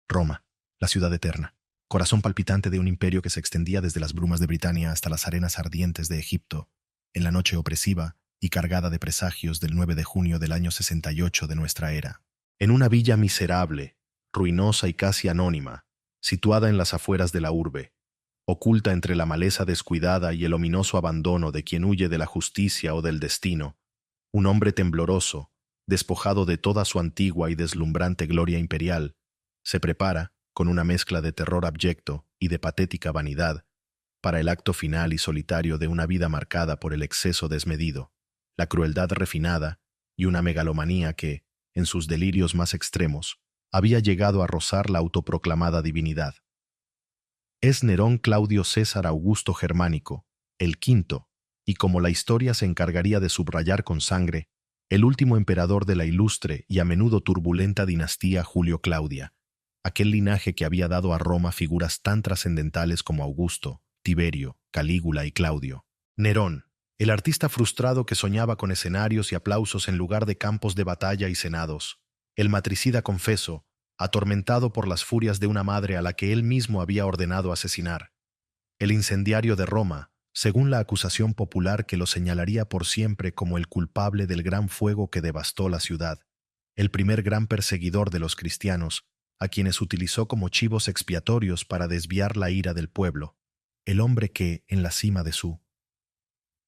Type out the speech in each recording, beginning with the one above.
Roma, la ciudad eterna, corazón palpitante de un imperio que se extendía desde las brumas de Britania hasta las arenas ardientes de Egipto, en la noche opresiva y cargada de presagios del 9 de junio del año 68 de nuestra era. En una villa miserable, ruinosa y casi anónima, situada en las afueras de la urbe, oculta entre la maleza descuidada y el ominoso abandono de quien huye de la justicia o del destino, un hombre tembloroso, despojado de toda su antigua y deslumbrante gloria imperial, se prepara, con una mezcla de terror abyecto y de patética vanidad, para el acto final y solitario de una vida marcada por el exceso desmedido, la crueldad refinada y una megalomanía que, en sus delirios más extremos, había llegado a rozar la autoproclamada divinidad. Es Nerón Claudio César Augusto Germánico, el quinto, y como la historia se encargaría de subrayar con sangre, el último emperador de la ilustre y a menudo turbulenta dinastía Julio-Claudia, aquel linaje que había dado a Roma figuras tan trascendentales como Augusto, Tiberio, Calígula y Claudio. Nerón, el artista frustrado que soñaba con escenarios y aplausos en lugar de campos de batalla y senados, el matricida confeso, atormentado por las furias de una madre a la que él mismo había ordenado asesinar, el incendiario de Roma, según la acusación popular que lo señalaría por siempre como el culpable del gran fuego que devastó la ciudad, el primer gran perseguidor de los cristianos, a quienes utilizó como chivos expiatorios para desviar la ira del pueblo, el hombre que, en la cima de su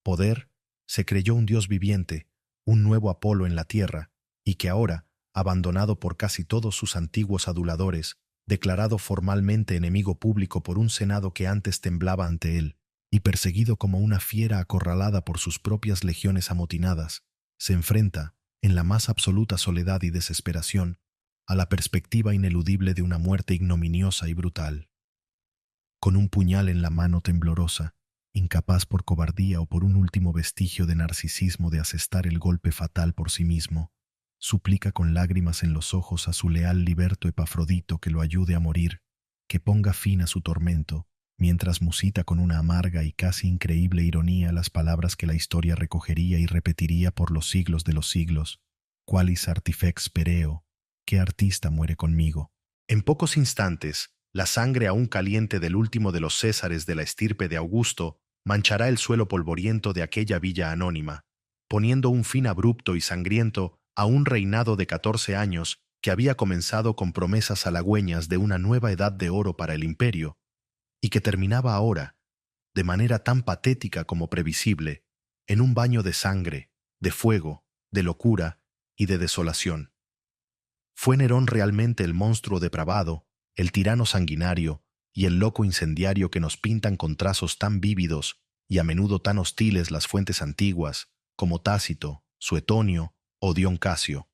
poder, se creyó un Dios viviente, un nuevo Apolo en la tierra, y que ahora, abandonado por casi todos sus antiguos aduladores, declarado formalmente enemigo público por un senado que antes temblaba ante él, y perseguido como una fiera acorralada por sus propias legiones amotinadas, se enfrenta, en la más absoluta soledad y desesperación, a la perspectiva ineludible de una muerte ignominiosa y brutal. Con un puñal en la mano temblorosa, incapaz por cobardía o por un último vestigio de narcisismo de asestar el golpe fatal por sí mismo, suplica con lágrimas en los ojos a su leal liberto Epafrodito que lo ayude a morir, que ponga fin a su tormento, mientras musita con una amarga y casi increíble ironía las palabras que la historia recogería y repetiría por los siglos de los siglos. Qualis artifex pereo, ¿qué artista muere conmigo? En pocos instantes, la sangre aún caliente del último de los Césares de la estirpe de Augusto manchará el suelo polvoriento de aquella villa anónima, poniendo un fin abrupto y sangriento a un reinado de 14 años que había comenzado con promesas halagüeñas de una nueva edad de oro para el imperio, y que terminaba ahora, de manera tan patética como previsible, en un baño de sangre, de fuego, de locura y de desolación. ¿Fue Nerón realmente el monstruo depravado, el tirano sanguinario y el loco incendiario que nos pintan con trazos tan vívidos y a menudo tan hostiles las fuentes antiguas, como Tácito, Suetonio o Dion Casio?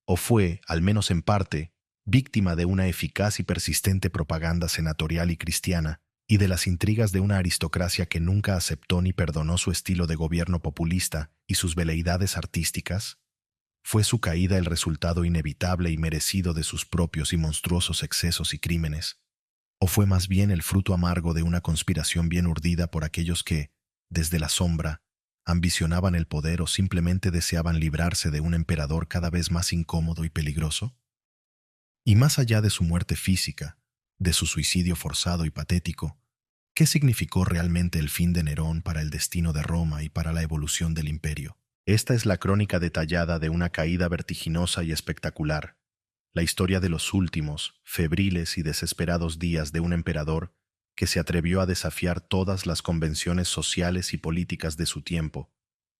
¿O fue, al menos en parte, víctima de una eficaz y persistente propaganda senatorial y cristiana, y de las intrigas de una aristocracia que nunca aceptó ni perdonó su estilo de gobierno populista y sus veleidades artísticas? ¿Fue su caída el resultado inevitable y merecido de sus propios y monstruosos excesos y crímenes? ¿O fue más bien el fruto amargo de una conspiración bien urdida por aquellos que, desde la sombra, ambicionaban el poder o simplemente deseaban librarse de un emperador cada vez más incómodo y peligroso? Y más allá de su muerte física, de su suicidio forzado y patético, ¿qué significó realmente el fin de Nerón para el destino de Roma y para la evolución del imperio? Esta es la crónica detallada de una caída vertiginosa y espectacular, la historia de los últimos, febriles y desesperados días de un emperador que se atrevió a desafiar todas las convenciones sociales y políticas de su tiempo,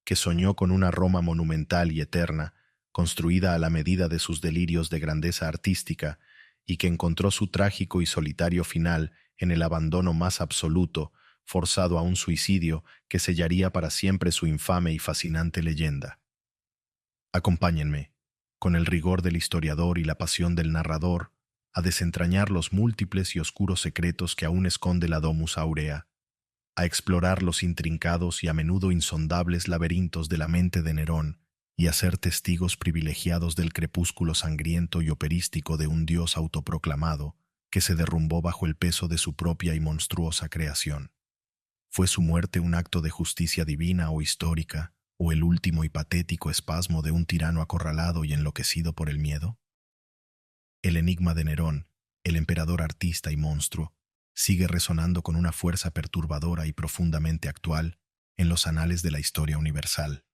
que soñó con una Roma monumental y eterna, construida a la medida de sus delirios de grandeza artística, y que encontró su trágico y solitario final en el abandono más absoluto, forzado a un suicidio que sellaría para siempre su infame y fascinante leyenda. Acompáñenme, con el rigor del historiador y la pasión del narrador, a desentrañar los múltiples y oscuros secretos que aún esconde la Domus Aurea, a explorar los intrincados y a menudo insondables laberintos de la mente de Nerón y a ser testigos privilegiados del crepúsculo sangriento y operístico de un dios autoproclamado que se derrumbó bajo el peso de su propia y monstruosa creación. ¿Fue su muerte un acto de justicia divina o histórica, o el último y patético espasmo de un tirano acorralado y enloquecido por el miedo? El enigma de Nerón, el emperador artista y monstruo, sigue resonando con una fuerza perturbadora y profundamente actual en los anales de la historia universal.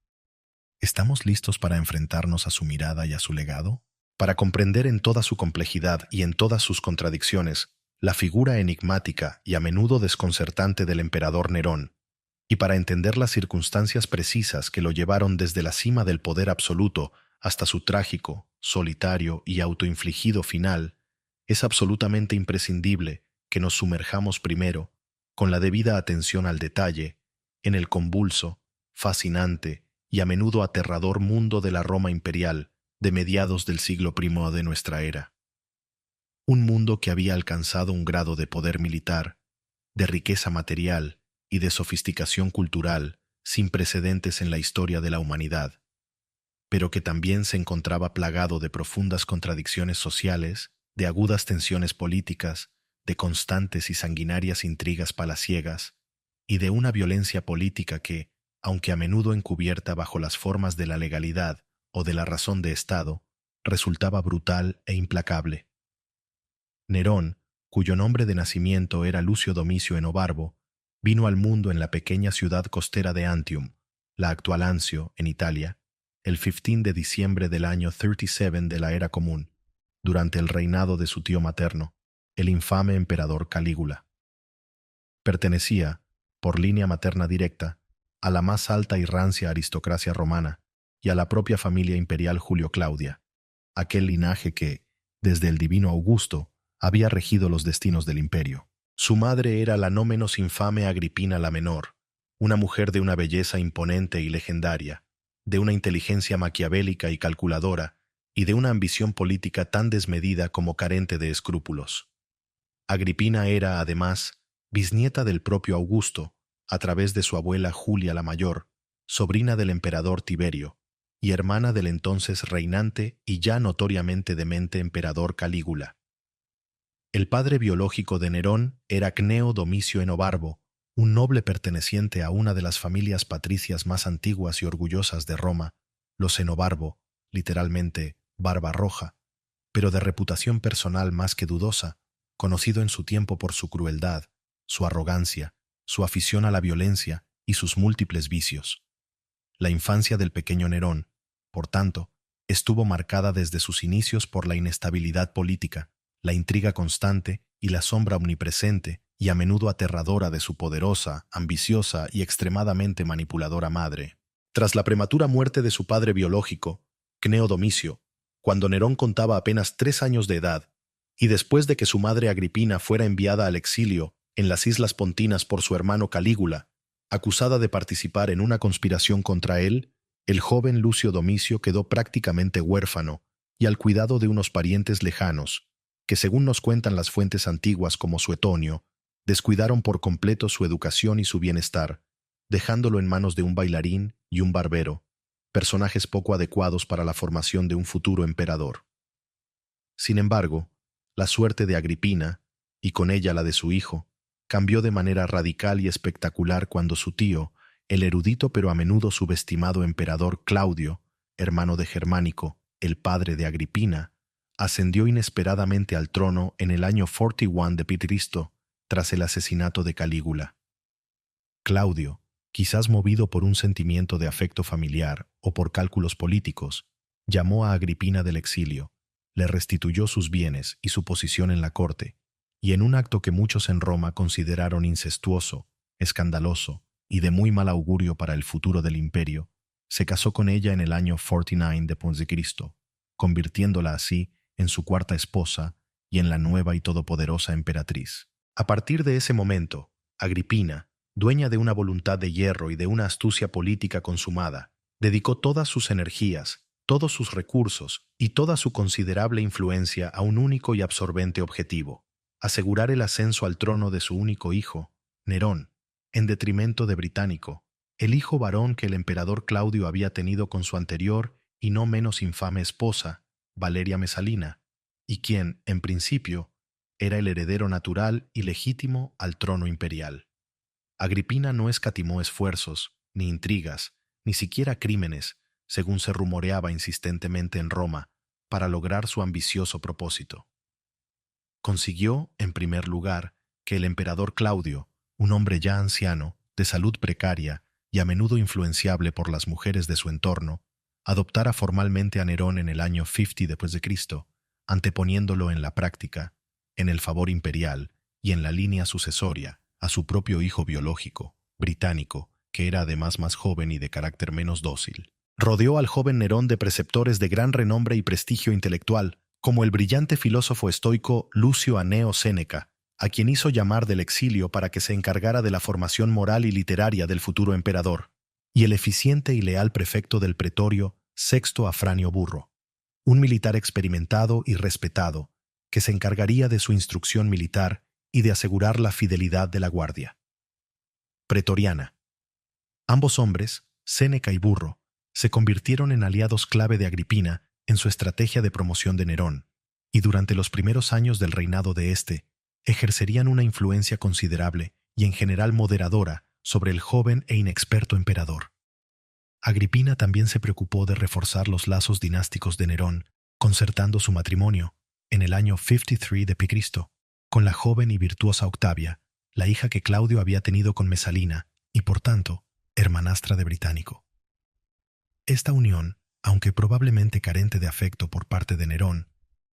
¿Estamos listos para enfrentarnos a su mirada y a su legado? Para comprender en toda su complejidad y en todas sus contradicciones la figura enigmática y a menudo desconcertante del emperador Nerón, y para entender las circunstancias precisas que lo llevaron desde la cima del poder absoluto hasta su trágico, solitario y autoinfligido final, es absolutamente imprescindible que nos sumerjamos primero, con la debida atención al detalle, en el convulso, fascinante y a menudo aterrador mundo de la Roma imperial de mediados del siglo I de nuestra era. Un mundo que había alcanzado un grado de poder militar, de riqueza material y de sofisticación cultural sin precedentes en la historia de la humanidad, pero que también se encontraba plagado de profundas contradicciones sociales, de agudas tensiones políticas, de constantes y sanguinarias intrigas palaciegas, y de una violencia política que, aunque a menudo encubierta bajo las formas de la legalidad o de la razón de Estado, resultaba brutal e implacable. Nerón, cuyo nombre de nacimiento era Lucio Domicio Enobarbo, vino al mundo en la pequeña ciudad costera de Antium, la actual Anzio, en Italia, el 15 de diciembre del año 37 de la Era Común, durante el reinado de su tío materno, el infame emperador Calígula. Pertenecía, por línea materna directa, a la más alta y rancia aristocracia romana y a la propia familia imperial Julio-Claudia, aquel linaje que, desde el divino Augusto, había regido los destinos del imperio. Su madre era la no menos infame Agripina la Menor, una mujer de una belleza imponente y legendaria, de una inteligencia maquiavélica y calculadora, y de una ambición política tan desmedida como carente de escrúpulos. Agripina era, además, bisnieta del propio Augusto, a través de su abuela Julia la Mayor, sobrina del emperador Tiberio, y hermana del entonces reinante y ya notoriamente demente emperador Calígula. El padre biológico de Nerón era Cneo Domicio Enobarbo, un noble perteneciente a una de las familias patricias más antiguas y orgullosas de Roma, los Enobarbo, literalmente barba roja, pero de reputación personal más que dudosa, conocido en su tiempo por su crueldad, su arrogancia, su afición a la violencia y sus múltiples vicios. La infancia del pequeño Nerón, por tanto, estuvo marcada desde sus inicios por la inestabilidad política, la intriga constante y la sombra omnipresente y a menudo aterradora de su poderosa, ambiciosa y extremadamente manipuladora madre. Tras la prematura muerte de su padre biológico, Cneo Domicio, cuando Nerón contaba apenas 3 años de edad, y después de que su madre Agripina fuera enviada al exilio en las Islas Pontinas por su hermano Calígula, acusada de participar en una conspiración contra él, el joven Lucio Domicio quedó prácticamente huérfano y al cuidado de unos parientes lejanos, que según nos cuentan las fuentes antiguas como Suetonio, descuidaron por completo su educación y su bienestar, dejándolo en manos de un bailarín y un barbero, personajes poco adecuados para la formación de un futuro emperador. Sin embargo, la suerte de Agripina, y con ella la de su hijo, cambió de manera radical y espectacular cuando su tío, el erudito pero a menudo subestimado emperador Claudio, hermano de Germánico, el padre de Agripina, ascendió inesperadamente al trono en el año 41 de Cristo, tras el asesinato de Calígula. Claudio, quizás movido por un sentimiento de afecto familiar o por cálculos políticos, llamó a Agripina del exilio, le restituyó sus bienes y su posición en la corte, y en un acto que muchos en Roma consideraron incestuoso, escandaloso y de muy mal augurio para el futuro del imperio, se casó con ella en el año 49 de Cristo, convirtiéndola así en su cuarta esposa y en la nueva y todopoderosa emperatriz. A partir de ese momento, Agripina, dueña de una voluntad de hierro y de una astucia política consumada, dedicó todas sus energías, todos sus recursos y toda su considerable influencia a un único y absorbente objetivo: asegurar el ascenso al trono de su único hijo, Nerón, en detrimento de Británico, el hijo varón que el emperador Claudio había tenido con su anterior y no menos infame esposa, Valeria Mesalina, y quien, en principio, era el heredero natural y legítimo al trono imperial. Agripina no escatimó esfuerzos, ni intrigas, ni siquiera crímenes, según se rumoreaba insistentemente en Roma, para lograr su ambicioso propósito. Consiguió, en primer lugar, que el emperador Claudio, un hombre ya anciano, de salud precaria y a menudo influenciable por las mujeres de su entorno, adoptara formalmente a Nerón en el año 50 d.C., anteponiéndolo en la práctica, en el favor imperial y en la línea sucesoria, a su propio hijo biológico, británico, que era además más joven y de carácter menos dócil. Rodeó al joven Nerón de preceptores de gran renombre y prestigio intelectual, como el brillante filósofo estoico Lucio Anneo Séneca, a quien hizo llamar del exilio para que se encargara de la formación moral y literaria del futuro emperador, y el eficiente y leal prefecto del pretorio Sexto Afranio Burro, un militar experimentado y respetado, que se encargaría de su instrucción militar y de asegurar la fidelidad de la guardia. Pretoriana. Ambos hombres, Séneca y Burro, se convirtieron en aliados clave de Agripina en su estrategia de promoción de Nerón, y durante los primeros años del reinado de éste, ejercerían una influencia considerable y en general moderadora sobre el joven e inexperto emperador. Agripina también se preocupó de reforzar los lazos dinásticos de Nerón, concertando su matrimonio, en el año 53 d.C., con la joven y virtuosa Octavia, la hija que Claudio había tenido con Mesalina y, por tanto, hermanastra de Británico. Esta unión, aunque probablemente carente de afecto por parte de Nerón,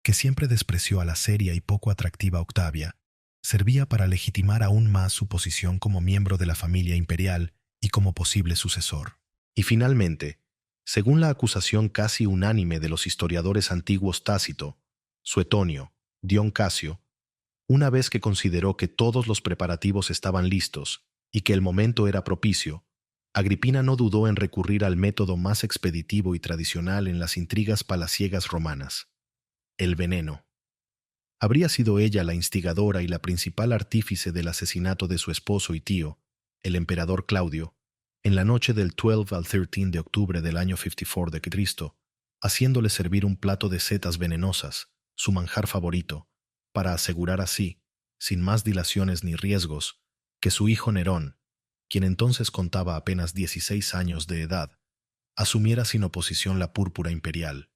que siempre despreció a la seria y poco atractiva Octavia, servía para legitimar aún más su posición como miembro de la familia imperial y como posible sucesor. Y finalmente, según la acusación casi unánime de los historiadores antiguos Tácito, Suetonio, Dion Casio, una vez que consideró que todos los preparativos estaban listos y que el momento era propicio, Agripina no dudó en recurrir al método más expeditivo y tradicional en las intrigas palaciegas romanas: el veneno. Habría sido ella la instigadora y la principal artífice del asesinato de su esposo y tío, el emperador Claudio, en la noche del 12 al 13 de octubre del año 54 de Cristo, haciéndole servir un plato de setas venenosas, su manjar favorito, para asegurar así, sin más dilaciones ni riesgos, que su hijo Nerón, quien entonces contaba apenas 16 años de edad, asumiera sin oposición la púrpura imperial.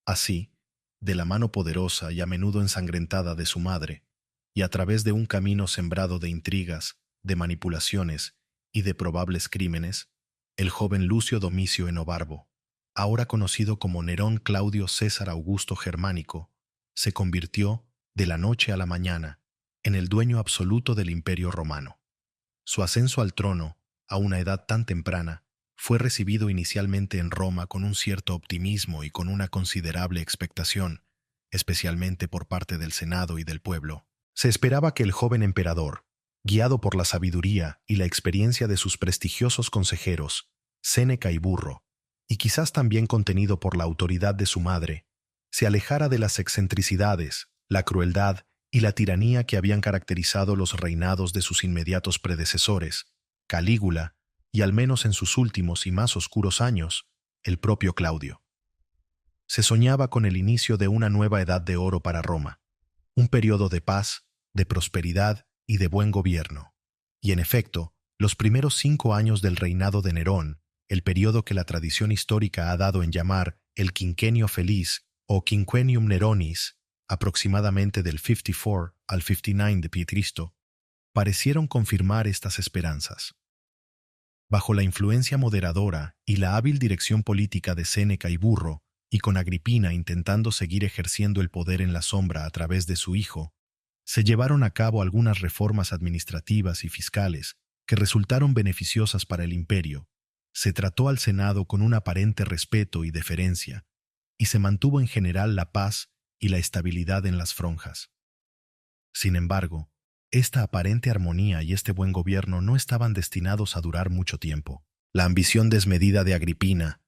Así, de la mano poderosa y a menudo ensangrentada de su madre, y a través de un camino sembrado de intrigas, de manipulaciones y de probables crímenes, el joven Lucio Domicio Enobarbo, ahora conocido como Nerón Claudio César Augusto Germánico, se convirtió, de la noche a la mañana, en el dueño absoluto del Imperio Romano. Su ascenso al trono, a una edad tan temprana, fue recibido inicialmente en Roma con un cierto optimismo y con una considerable expectación, especialmente por parte del Senado y del pueblo. Se esperaba que el joven emperador, guiado por la sabiduría y la experiencia de sus prestigiosos consejeros, Séneca y Burro, y quizás también contenido por la autoridad de su madre, se alejara de las excentricidades, la crueldad y la tiranía que habían caracterizado los reinados de sus inmediatos predecesores, Calígula, y al menos en sus últimos y más oscuros años, el propio Claudio. Se soñaba con el inicio de una nueva edad de oro para Roma, un periodo de paz, de prosperidad y de buen gobierno. Y en efecto, los primeros 5 años del reinado de Nerón, el periodo que la tradición histórica ha dado en llamar el Quinquenio Feliz o Quinquennium Neronis, aproximadamente del 54 al 59 de Cristo, parecieron confirmar estas esperanzas. Bajo la influencia moderadora y la hábil dirección política de Séneca y Burro, y con Agripina intentando seguir ejerciendo el poder en la sombra a través de su hijo, se llevaron a cabo algunas reformas administrativas y fiscales que resultaron beneficiosas para el imperio. Se trató al Senado con un aparente respeto y deferencia, y se mantuvo en general la paz y la estabilidad en las fronjas. Sin embargo, esta aparente armonía y este buen gobierno no estaban destinados a durar mucho tiempo. La ambición desmedida de Agripina,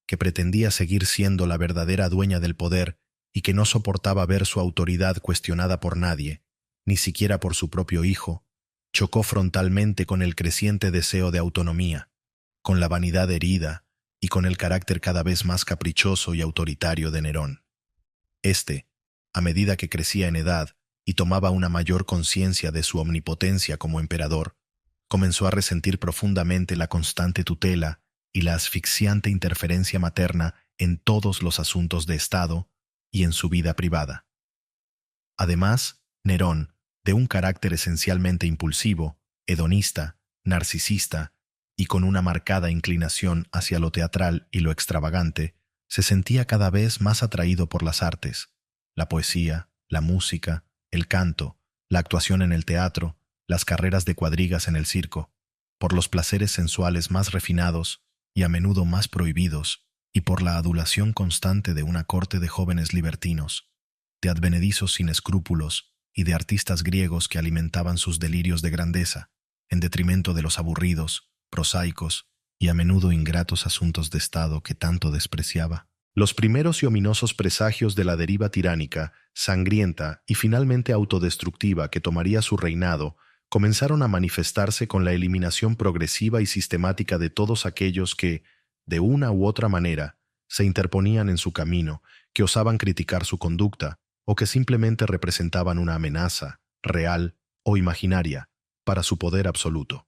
que pretendía seguir siendo la verdadera dueña del poder y que no soportaba ver su autoridad cuestionada por nadie, ni siquiera por su propio hijo, chocó frontalmente con el creciente deseo de autonomía, con la vanidad herida y con el carácter cada vez más caprichoso y autoritario de Nerón. Este, a medida que crecía en edad y tomaba una mayor conciencia de su omnipotencia como emperador, comenzó a resentir profundamente la constante tutela y la asfixiante interferencia materna en todos los asuntos de Estado y en su vida privada. Además, Nerón, de un carácter esencialmente impulsivo, hedonista, narcisista y con una marcada inclinación hacia lo teatral y lo extravagante, se sentía cada vez más atraído por las artes, la poesía, la música, el canto, la actuación en el teatro, las carreras de cuadrigas en el circo, por los placeres sensuales más refinados y a menudo más prohibidos, y por la adulación constante de una corte de jóvenes libertinos, de advenedizos sin escrúpulos y de artistas griegos que alimentaban sus delirios de grandeza, en detrimento de los aburridos, prosaicos y a menudo ingratos asuntos de Estado que tanto despreciaba. Los primeros y ominosos presagios de la deriva tiránica, sangrienta y finalmente autodestructiva que tomaría su reinado comenzaron a manifestarse con la eliminación progresiva y sistemática de todos aquellos que, de una u otra manera, se interponían en su camino, que osaban criticar su conducta o que simplemente representaban una amenaza, real o imaginaria, para su poder absoluto.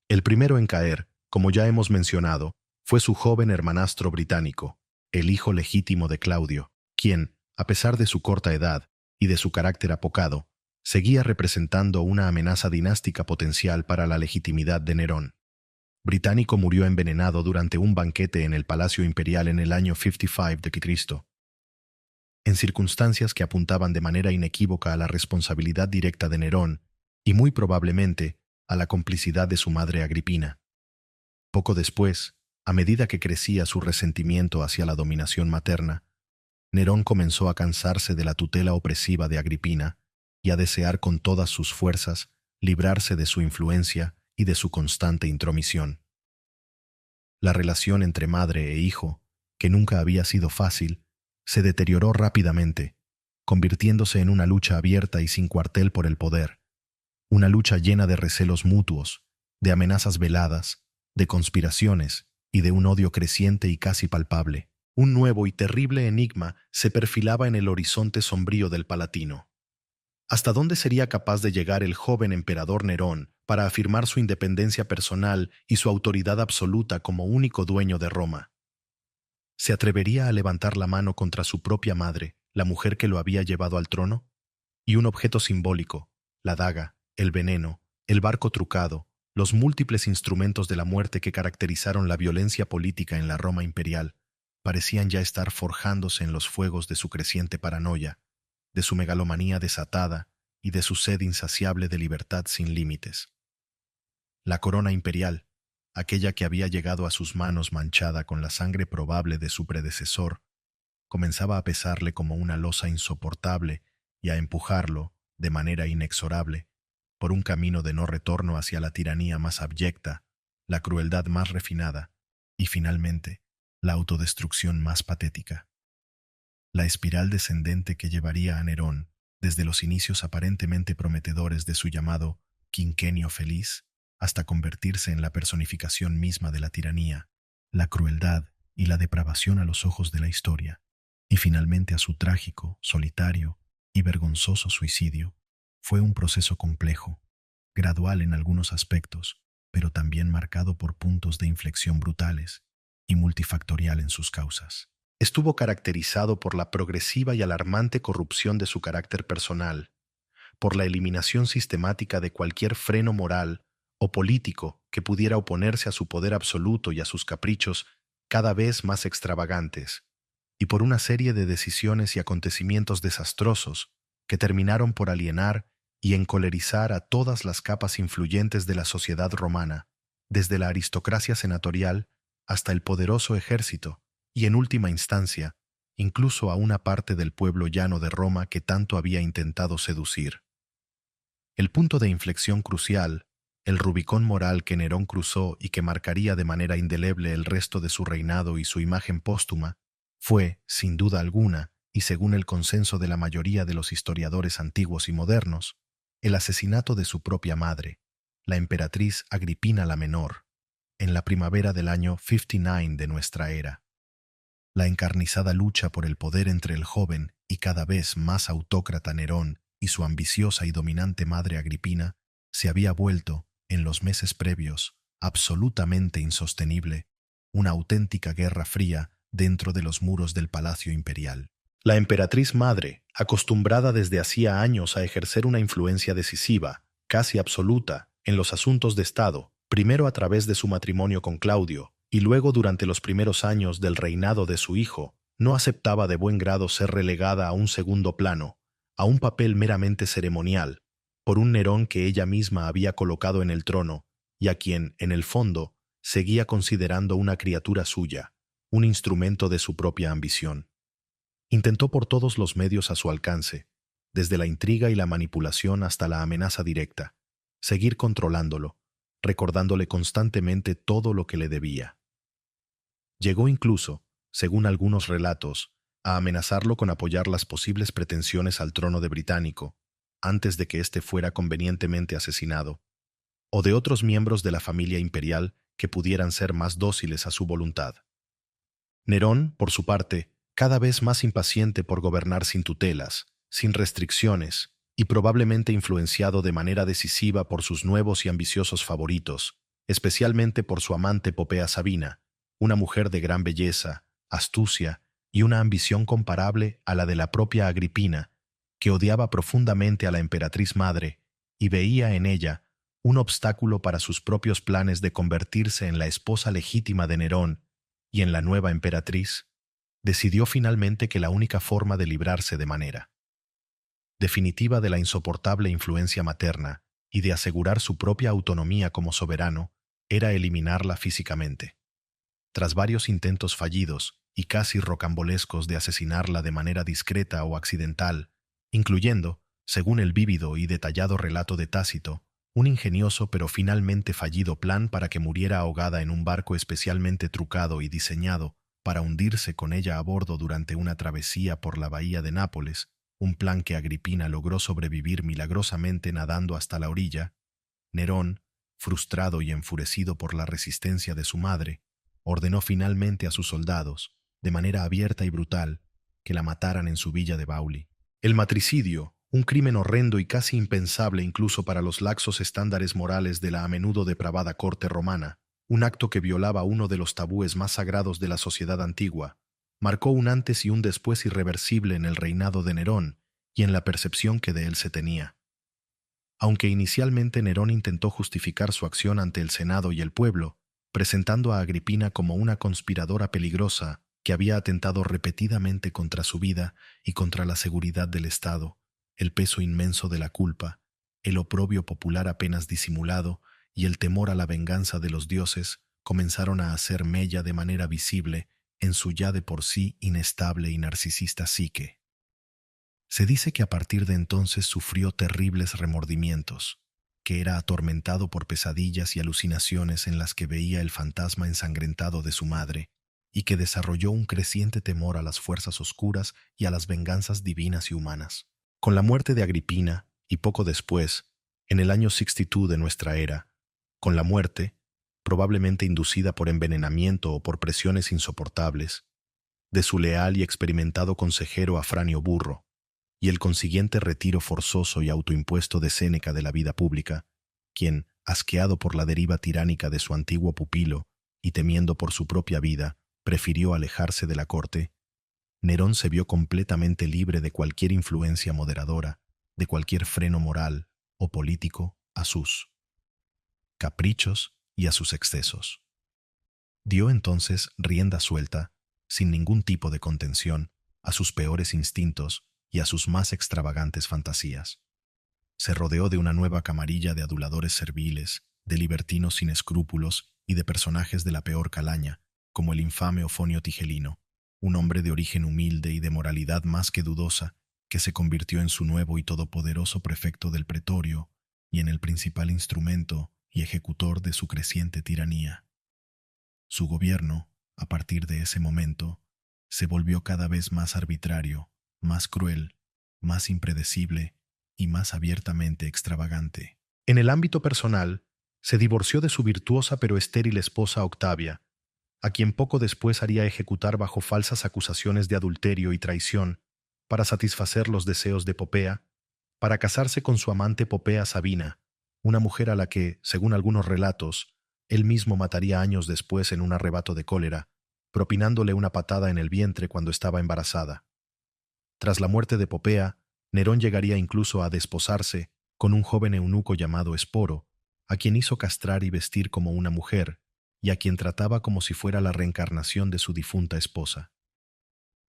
El primero en caer, como ya hemos mencionado, fue su joven hermanastro británico, el hijo legítimo de Claudio, quien, a pesar de su corta edad y de su carácter apocado, seguía representando una amenaza dinástica potencial para la legitimidad de Nerón. Británico murió envenenado durante un banquete en el Palacio Imperial en el año 55 de Cristo, en circunstancias que apuntaban de manera inequívoca a la responsabilidad directa de Nerón y muy probablemente a la complicidad de su madre Agripina. Poco después, a medida que crecía su resentimiento hacia la dominación materna, Nerón comenzó a cansarse de la tutela opresiva de Agripina y a desear con todas sus fuerzas librarse de su influencia y de su constante intromisión. La relación entre madre e hijo, que nunca había sido fácil, se deterioró rápidamente, convirtiéndose en una lucha abierta y sin cuartel por el poder, una lucha llena de recelos mutuos, de amenazas veladas, de conspiraciones y de un odio creciente y casi palpable. Un nuevo y terrible enigma se perfilaba en el horizonte sombrío del Palatino. ¿Hasta dónde sería capaz de llegar el joven emperador Nerón para afirmar su independencia personal y su autoridad absoluta como único dueño de Roma? ¿Se atrevería a levantar la mano contra su propia madre, la mujer que lo había llevado al trono? Y un objeto simbólico, la daga, el veneno, el barco trucado, los múltiples instrumentos de la muerte que caracterizaron la violencia política en la Roma imperial, parecían ya estar forjándose en los fuegos de su creciente paranoia, de su megalomanía desatada y de su sed insaciable de libertad sin límites. La corona imperial, aquella que había llegado a sus manos manchada con la sangre probable de su predecesor, comenzaba a pesarle como una losa insoportable y a empujarlo, de manera inexorable, por un camino de no retorno hacia la tiranía más abyecta, la crueldad más refinada y, finalmente, la autodestrucción más patética. La espiral descendente que llevaría a Nerón, desde los inicios aparentemente prometedores de su llamado quinquenio feliz, hasta convertirse en la personificación misma de la tiranía, la crueldad y la depravación a los ojos de la historia, y finalmente a su trágico, solitario y vergonzoso suicidio, fue un proceso complejo, gradual en algunos aspectos, pero también marcado por puntos de inflexión brutales y multifactorial en sus causas. Estuvo caracterizado por la progresiva y alarmante corrupción de su carácter personal, por la eliminación sistemática de cualquier freno moral o político que pudiera oponerse a su poder absoluto y a sus caprichos cada vez más extravagantes, y por una serie de decisiones y acontecimientos desastrosos que terminaron por alienar y encolerizar a todas las capas influyentes de la sociedad romana, desde la aristocracia senatorial hasta el poderoso ejército, y en última instancia, incluso a una parte del pueblo llano de Roma que tanto había intentado seducir. El punto de inflexión crucial, el Rubicón moral que Nerón cruzó y que marcaría de manera indeleble el resto de su reinado y su imagen póstuma, fue, sin duda alguna, y según el consenso de la mayoría de los historiadores antiguos y modernos, el asesinato de su propia madre, la emperatriz Agripina la Menor, en la primavera del año 59 de nuestra era. La encarnizada lucha por el poder entre el joven y cada vez más autócrata Nerón y su ambiciosa y dominante madre Agripina se había vuelto, en los meses previos, absolutamente insostenible, una auténtica guerra fría dentro de los muros del palacio imperial. La emperatriz madre, acostumbrada desde hacía años a ejercer una influencia decisiva, casi absoluta, en los asuntos de Estado, primero a través de su matrimonio con Claudio, y luego durante los primeros años del reinado de su hijo, no aceptaba de buen grado ser relegada a un segundo plano, a un papel meramente ceremonial, por un Nerón que ella misma había colocado en el trono y a quien, en el fondo, seguía considerando una criatura suya, un instrumento de su propia ambición. Intentó por todos los medios a su alcance, desde la intriga y la manipulación hasta la amenaza directa, seguir controlándolo, recordándole constantemente todo lo que le debía. Llegó incluso, según algunos relatos, a amenazarlo con apoyar las posibles pretensiones al trono de Británico, antes de que éste fuera convenientemente asesinado, o de otros miembros de la familia imperial que pudieran ser más dóciles a su voluntad. Nerón, por su parte, cada vez más impaciente por gobernar sin tutelas, sin restricciones, y probablemente influenciado de manera decisiva por sus nuevos y ambiciosos favoritos, especialmente por su amante Popea Sabina, una mujer de gran belleza, astucia y una ambición comparable a la de la propia Agripina, que odiaba profundamente a la emperatriz madre y veía en ella un obstáculo para sus propios planes de convertirse en la esposa legítima de Nerón y en la nueva emperatriz, decidió finalmente que la única forma de librarse de manera definitiva de la insoportable influencia materna y de asegurar su propia autonomía como soberano era eliminarla físicamente. Tras varios intentos fallidos y casi rocambolescos de asesinarla de manera discreta o accidental, incluyendo, según el vívido y detallado relato de Tácito, un ingenioso pero finalmente fallido plan para que muriera ahogada en un barco especialmente trucado y diseñado para hundirse con ella a bordo durante una travesía por la bahía de Nápoles, un plan que Agripina logró sobrevivir milagrosamente nadando hasta la orilla, Nerón, frustrado y enfurecido por la resistencia de su madre, ordenó finalmente a sus soldados, de manera abierta y brutal, que la mataran en su villa de Bauli. El matricidio, un crimen horrendo y casi impensable incluso para los laxos estándares morales de la a menudo depravada corte romana, un acto que violaba uno de los tabúes más sagrados de la sociedad antigua, marcó un antes y un después irreversible en el reinado de Nerón y en la percepción que de él se tenía. Aunque inicialmente Nerón intentó justificar su acción ante el Senado y el pueblo, presentando a Agripina como una conspiradora peligrosa que había atentado repetidamente contra su vida y contra la seguridad del Estado, el peso inmenso de la culpa, el oprobio popular apenas disimulado y el temor a la venganza de los dioses comenzaron a hacer mella de manera visible en su ya de por sí inestable y narcisista psique. Se dice que a partir de entonces sufrió terribles remordimientos, que era atormentado por pesadillas y alucinaciones en las que veía el fantasma ensangrentado de su madre, y que desarrolló un creciente temor a las fuerzas oscuras y a las venganzas divinas y humanas. Con la muerte de Agripina, y poco después, en el año 62 de nuestra era, con la muerte, probablemente inducida por envenenamiento o por presiones insoportables, de su leal y experimentado consejero Afranio Burro, y el consiguiente retiro forzoso y autoimpuesto de Séneca de la vida pública, quien, asqueado por la deriva tiránica de su antiguo pupilo y temiendo por su propia vida, prefirió alejarse de la corte, Nerón se vio completamente libre de cualquier influencia moderadora, de cualquier freno moral o político a sus caprichos y a sus excesos. Dio entonces rienda suelta, sin ningún tipo de contención, a sus peores instintos y a sus más extravagantes fantasías. Se rodeó de una nueva camarilla de aduladores serviles, de libertinos sin escrúpulos y de personajes de la peor calaña, como el infame Ofonio Tigelino, un hombre de origen humilde y de moralidad más que dudosa, que se convirtió en su nuevo y todopoderoso prefecto del pretorio y en el principal instrumento y ejecutor de su creciente tiranía. Su gobierno, a partir de ese momento, se volvió cada vez más arbitrario, más cruel, más impredecible y más abiertamente extravagante. En el ámbito personal, se divorció de su virtuosa pero estéril esposa Octavia, a quien poco después haría ejecutar bajo falsas acusaciones de adulterio y traición para satisfacer los deseos de Popea, para casarse con su amante Popea Sabina, una mujer a la que, según algunos relatos, él mismo mataría años después en un arrebato de cólera, propinándole una patada en el vientre cuando estaba embarazada. Tras la muerte de Popea, Nerón llegaría incluso a desposarse con un joven eunuco llamado Esporo, a quien hizo castrar y vestir como una mujer, y a quien trataba como si fuera la reencarnación de su difunta esposa.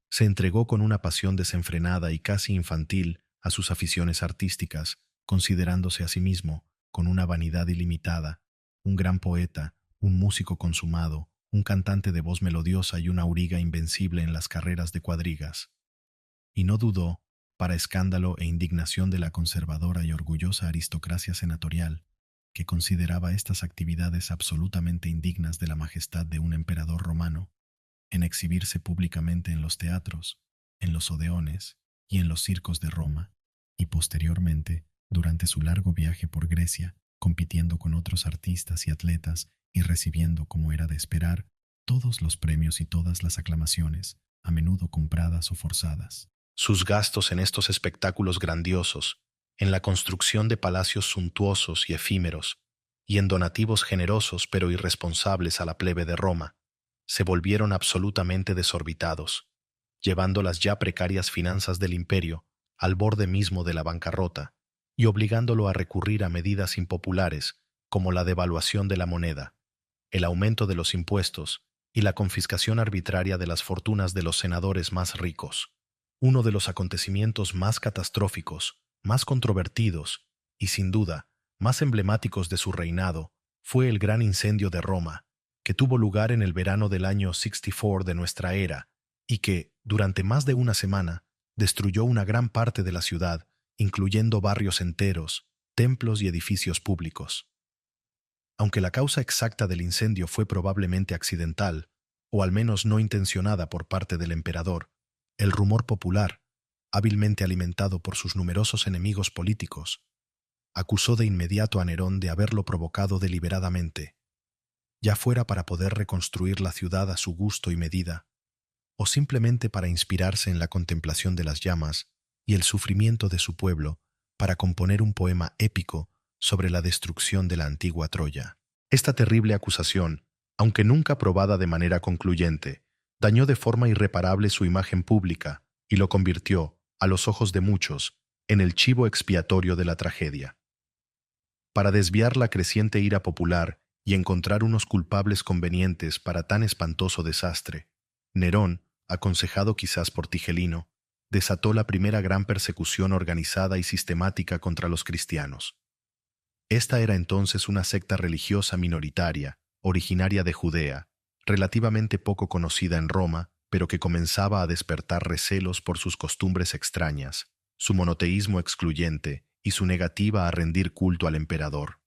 Se entregó con una pasión desenfrenada y casi infantil a sus aficiones artísticas, considerándose a sí mismo, con una vanidad ilimitada, un gran poeta, un músico consumado, un cantante de voz melodiosa y una auriga invencible en las carreras de cuadrigas. Y no dudó, para escándalo e indignación de la conservadora y orgullosa aristocracia senatorial, que consideraba estas actividades absolutamente indignas de la majestad de un emperador romano, en exhibirse públicamente en los teatros, en los odeones y en los circos de Roma, y posteriormente, durante su largo viaje por Grecia, compitiendo con otros artistas y atletas y recibiendo, como era de esperar, todos los premios y todas las aclamaciones, a menudo compradas o forzadas. Sus gastos en estos espectáculos grandiosos, en la construcción de palacios suntuosos y efímeros, y en donativos generosos pero irresponsables a la plebe de Roma, se volvieron absolutamente desorbitados, llevando las ya precarias finanzas del imperio al borde mismo de la bancarrota y obligándolo a recurrir a medidas impopulares como la devaluación de la moneda, el aumento de los impuestos y la confiscación arbitraria de las fortunas de los senadores más ricos. Uno de los acontecimientos más catastróficos, más controvertidos y, sin duda, más emblemáticos de su reinado fue el gran incendio de Roma, que tuvo lugar en el verano del año 64 de nuestra era y que, durante más de una semana, destruyó una gran parte de la ciudad, incluyendo barrios enteros, templos y edificios públicos. Aunque la causa exacta del incendio fue probablemente accidental, o al menos no intencionada por parte del emperador, el rumor popular, hábilmente alimentado por sus numerosos enemigos políticos, acusó de inmediato a Nerón de haberlo provocado deliberadamente, ya fuera para poder reconstruir la ciudad a su gusto y medida, o simplemente para inspirarse en la contemplación de las llamas y el sufrimiento de su pueblo para componer un poema épico sobre la destrucción de la antigua Troya. Esta terrible acusación, aunque nunca probada de manera concluyente, dañó de forma irreparable su imagen pública y lo convirtió, a los ojos de muchos, en el chivo expiatorio de la tragedia. Para desviar la creciente ira popular y encontrar unos culpables convenientes para tan espantoso desastre, Nerón, aconsejado quizás por Tigelino, desató la primera gran persecución organizada y sistemática contra los cristianos. Esta era entonces una secta religiosa minoritaria, originaria de Judea, relativamente poco conocida en Roma, pero que comenzaba a despertar recelos por sus costumbres extrañas, su monoteísmo excluyente y su negativa a rendir culto al emperador.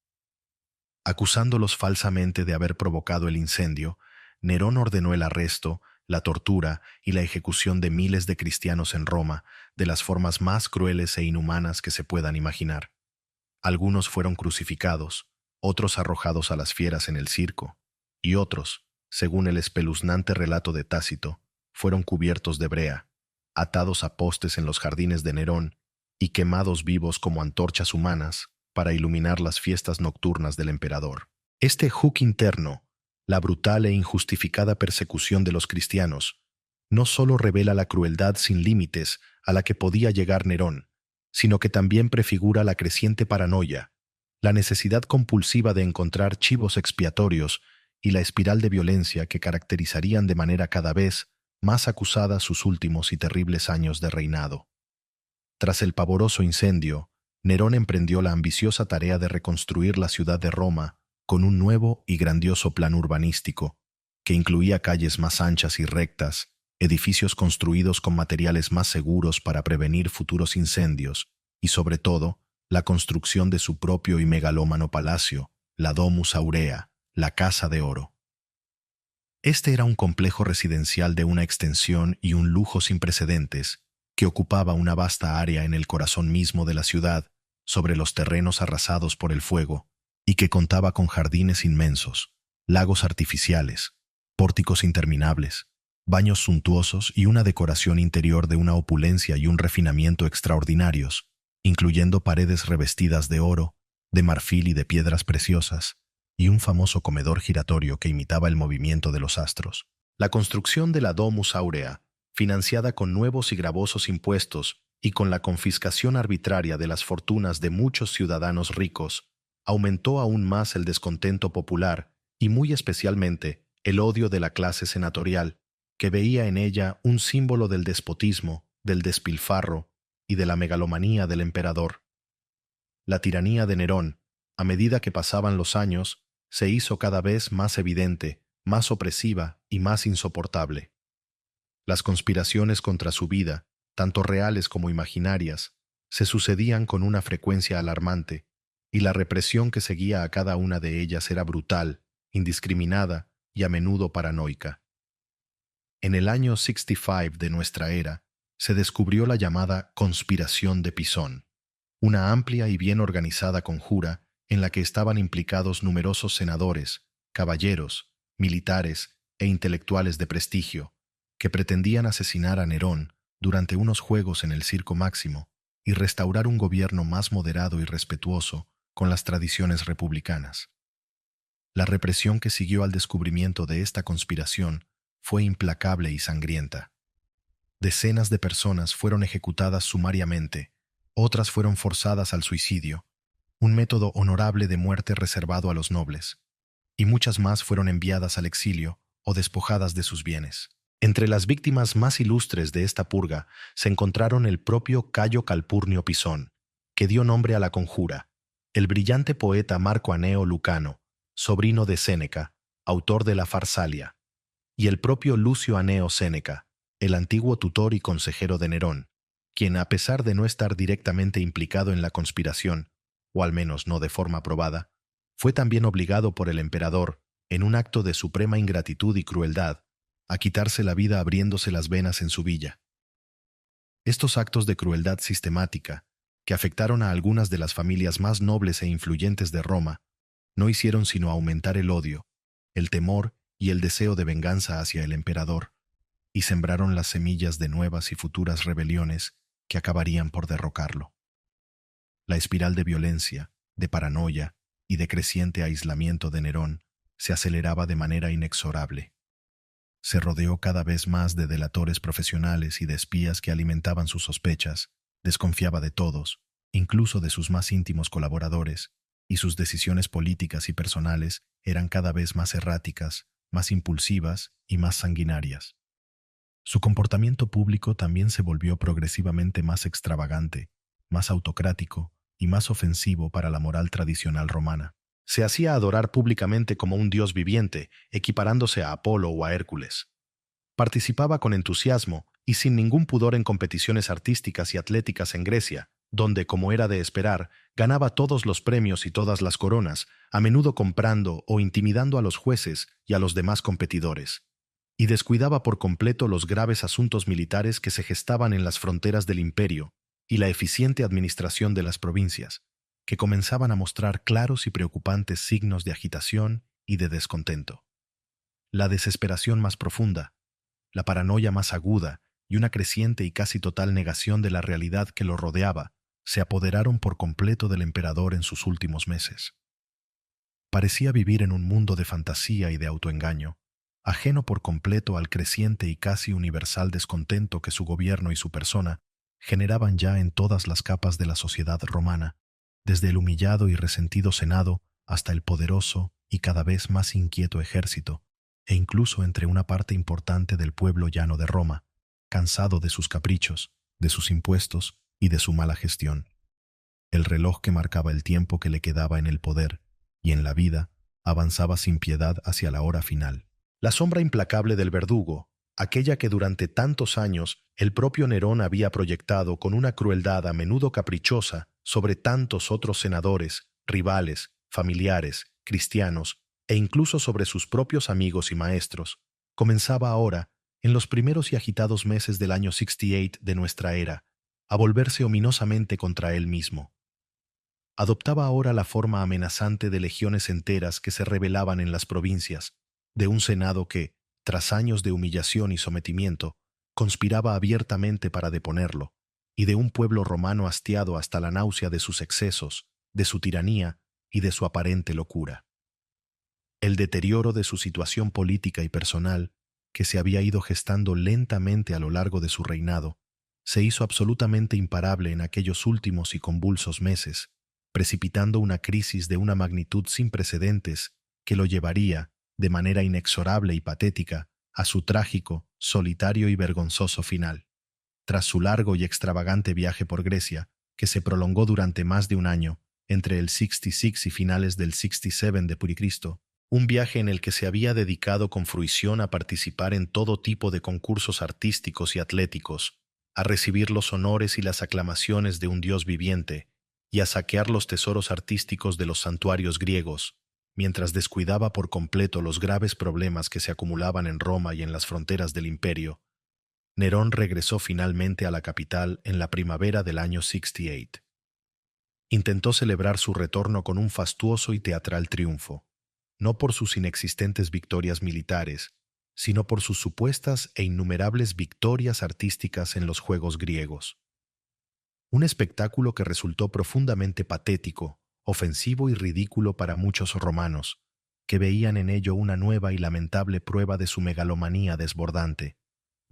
Acusándolos falsamente de haber provocado el incendio, Nerón ordenó el arresto, la tortura y la ejecución de miles de cristianos en Roma, de las formas más crueles e inhumanas que se puedan imaginar. Algunos fueron crucificados, otros arrojados a las fieras en el circo, y otros, según el espeluznante relato de Tácito, fueron cubiertos de brea, atados a postes en los jardines de Nerón y quemados vivos como antorchas humanas para iluminar las fiestas nocturnas del emperador. Este juc interno, la brutal e injustificada persecución de los cristianos, no solo revela la crueldad sin límites a la que podía llegar Nerón, sino que también prefigura la creciente paranoia, la necesidad compulsiva de encontrar chivos expiatorios y la espiral de violencia que caracterizarían de manera cada vez más acusada sus últimos y terribles años de reinado. Tras el pavoroso incendio, Nerón emprendió la ambiciosa tarea de reconstruir la ciudad de Roma con un nuevo y grandioso plan urbanístico, que incluía calles más anchas y rectas, edificios construidos con materiales más seguros para prevenir futuros incendios, y sobre todo, la construcción de su propio y megalómano palacio, la Domus Aurea, la Casa de Oro. Este era un complejo residencial de una extensión y un lujo sin precedentes, que ocupaba una vasta área en el corazón mismo de la ciudad, sobre los terrenos arrasados por el fuego, y que contaba con jardines inmensos, lagos artificiales, pórticos interminables, baños suntuosos y una decoración interior de una opulencia y un refinamiento extraordinarios, incluyendo paredes revestidas de oro, de marfil y de piedras preciosas, y un famoso comedor giratorio que imitaba el movimiento de los astros. La construcción de la Domus Aurea, financiada con nuevos y gravosos impuestos y con la confiscación arbitraria de las fortunas de muchos ciudadanos ricos, aumentó aún más el descontento popular y muy especialmente el odio de la clase senatorial, que veía en ella un símbolo del despotismo, del despilfarro y de la megalomanía del emperador. La tiranía de Nerón, a medida que pasaban los años, se hizo cada vez más evidente, más opresiva y más insoportable. Las conspiraciones contra su vida, tanto reales como imaginarias, se sucedían con una frecuencia alarmante, y la represión que seguía a cada una de ellas era brutal, indiscriminada y a menudo paranoica. En el año 65 de nuestra era, se descubrió la llamada Conspiración de Pisón, una amplia y bien organizada conjura en la que estaban implicados numerosos senadores, caballeros, militares e intelectuales de prestigio, que pretendían asesinar a Nerón durante unos juegos en el Circo Máximo y restaurar un gobierno más moderado y respetuoso con las tradiciones republicanas. La represión que siguió al descubrimiento de esta conspiración fue implacable y sangrienta. Decenas de personas fueron ejecutadas sumariamente, otras fueron forzadas al suicidio, un método honorable de muerte reservado a los nobles, y muchas más fueron enviadas al exilio o despojadas de sus bienes. Entre las víctimas más ilustres de esta purga se encontraron el propio Cayo Calpurnio Pisón, que dio nombre a la conjura, el brillante poeta Marco Aneo Lucano, sobrino de Séneca, autor de la Farsalia, y el propio Lucio Aneo Séneca, el antiguo tutor y consejero de Nerón, quien, a pesar de no estar directamente implicado en la conspiración, o al menos no de forma probada, fue también obligado por el emperador, en un acto de suprema ingratitud y crueldad, a quitarse la vida abriéndose las venas en su villa. Estos actos de crueldad sistemática, que afectaron a algunas de las familias más nobles e influyentes de Roma, no hicieron sino aumentar el odio, el temor y el deseo de venganza hacia el emperador, y sembraron las semillas de nuevas y futuras rebeliones que acabarían por derrocarlo. La espiral de violencia, de paranoia y de creciente aislamiento de Nerón se aceleraba de manera inexorable. Se rodeó cada vez más de delatores profesionales y de espías que alimentaban sus sospechas, desconfiaba de todos, incluso de sus más íntimos colaboradores, y sus decisiones políticas y personales eran cada vez más erráticas, más impulsivas y más sanguinarias. Su comportamiento público también se volvió progresivamente más extravagante, más autocrático y más ofensivo para la moral tradicional romana. Se hacía adorar públicamente como un dios viviente, equiparándose a Apolo o a Hércules. Participaba con entusiasmo y sin ningún pudor en competiciones artísticas y atléticas en Grecia, donde, como era de esperar, ganaba todos los premios y todas las coronas, a menudo comprando o intimidando a los jueces y a los demás competidores, y descuidaba por completo los graves asuntos militares que se gestaban en las fronteras del imperio y la eficiente administración de las provincias, que comenzaban a mostrar claros y preocupantes signos de agitación y de descontento. La desesperación más profunda, la paranoia más aguda y una creciente y casi total negación de la realidad que lo rodeaba se apoderaron por completo del emperador en sus últimos meses. Parecía vivir en un mundo de fantasía y de autoengaño, ajeno por completo al creciente y casi universal descontento que su gobierno y su persona generaban ya en todas las capas de la sociedad romana, desde el humillado y resentido Senado hasta el poderoso y cada vez más inquieto ejército, e incluso entre una parte importante del pueblo llano de Roma, cansado de sus caprichos, de sus impuestos y de su mala gestión. El reloj que marcaba el tiempo que le quedaba en el poder y en la vida avanzaba sin piedad hacia la hora final. La sombra implacable del verdugo, aquella que durante tantos años el propio Nerón había proyectado con una crueldad a menudo caprichosa sobre tantos otros senadores, rivales, familiares, cristianos e incluso sobre sus propios amigos y maestros, comenzaba ahora, en los primeros y agitados meses del año 68 de nuestra era, a volverse ominosamente contra él mismo. Adoptaba ahora la forma amenazante de legiones enteras que se rebelaban en las provincias, de un senado que, tras años de humillación y sometimiento, conspiraba abiertamente para deponerlo, y de un pueblo romano hastiado hasta la náusea de sus excesos, de su tiranía y de su aparente locura. El deterioro de su situación política y personal que se había ido gestando lentamente a lo largo de su reinado, se hizo absolutamente imparable en aquellos últimos y convulsos meses, precipitando una crisis de una magnitud sin precedentes que lo llevaría, de manera inexorable y patética, a su trágico, solitario y vergonzoso final. Tras su largo y extravagante viaje por Grecia, que se prolongó durante más de un año, entre el 66 y finales del 67 de Cristo, un viaje en el que se había dedicado con fruición a participar en todo tipo de concursos artísticos y atléticos, a recibir los honores y las aclamaciones de un dios viviente, y a saquear los tesoros artísticos de los santuarios griegos, mientras descuidaba por completo los graves problemas que se acumulaban en Roma y en las fronteras del imperio, Nerón regresó finalmente a la capital en la primavera del año 68. Intentó celebrar su retorno con un fastuoso y teatral triunfo, no por sus inexistentes victorias militares, sino por sus supuestas e innumerables victorias artísticas en los Juegos griegos. Un espectáculo que resultó profundamente patético, ofensivo y ridículo para muchos romanos, que veían en ello una nueva y lamentable prueba de su megalomanía desbordante,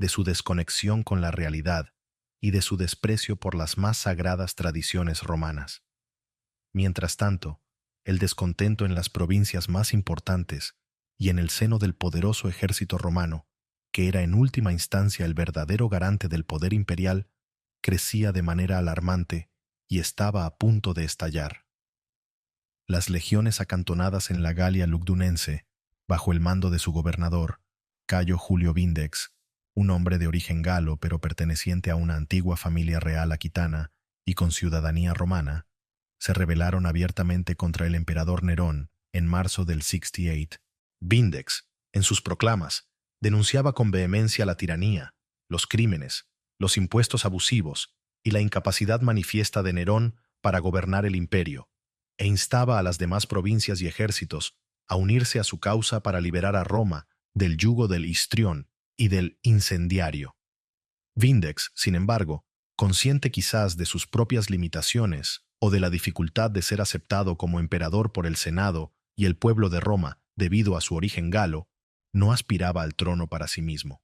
de su desconexión con la realidad y de su desprecio por las más sagradas tradiciones romanas. Mientras tanto, el descontento en las provincias más importantes y en el seno del poderoso ejército romano, que era en última instancia el verdadero garante del poder imperial, crecía de manera alarmante y estaba a punto de estallar. Las legiones acantonadas en la Galia Lugdunense, bajo el mando de su gobernador, Cayo Julio Vindex, un hombre de origen galo pero perteneciente a una antigua familia real aquitana y con ciudadanía romana, se rebelaron abiertamente contra el emperador Nerón en marzo del 68. Vindex, en sus proclamas, denunciaba con vehemencia la tiranía, los crímenes, los impuestos abusivos y la incapacidad manifiesta de Nerón para gobernar el imperio, e instaba a las demás provincias y ejércitos a unirse a su causa para liberar a Roma del yugo del histrión y del incendiario. Vindex, sin embargo, consciente quizás de sus propias limitaciones o de la dificultad de ser aceptado como emperador por el Senado y el pueblo de Roma debido a su origen galo, no aspiraba al trono para sí mismo.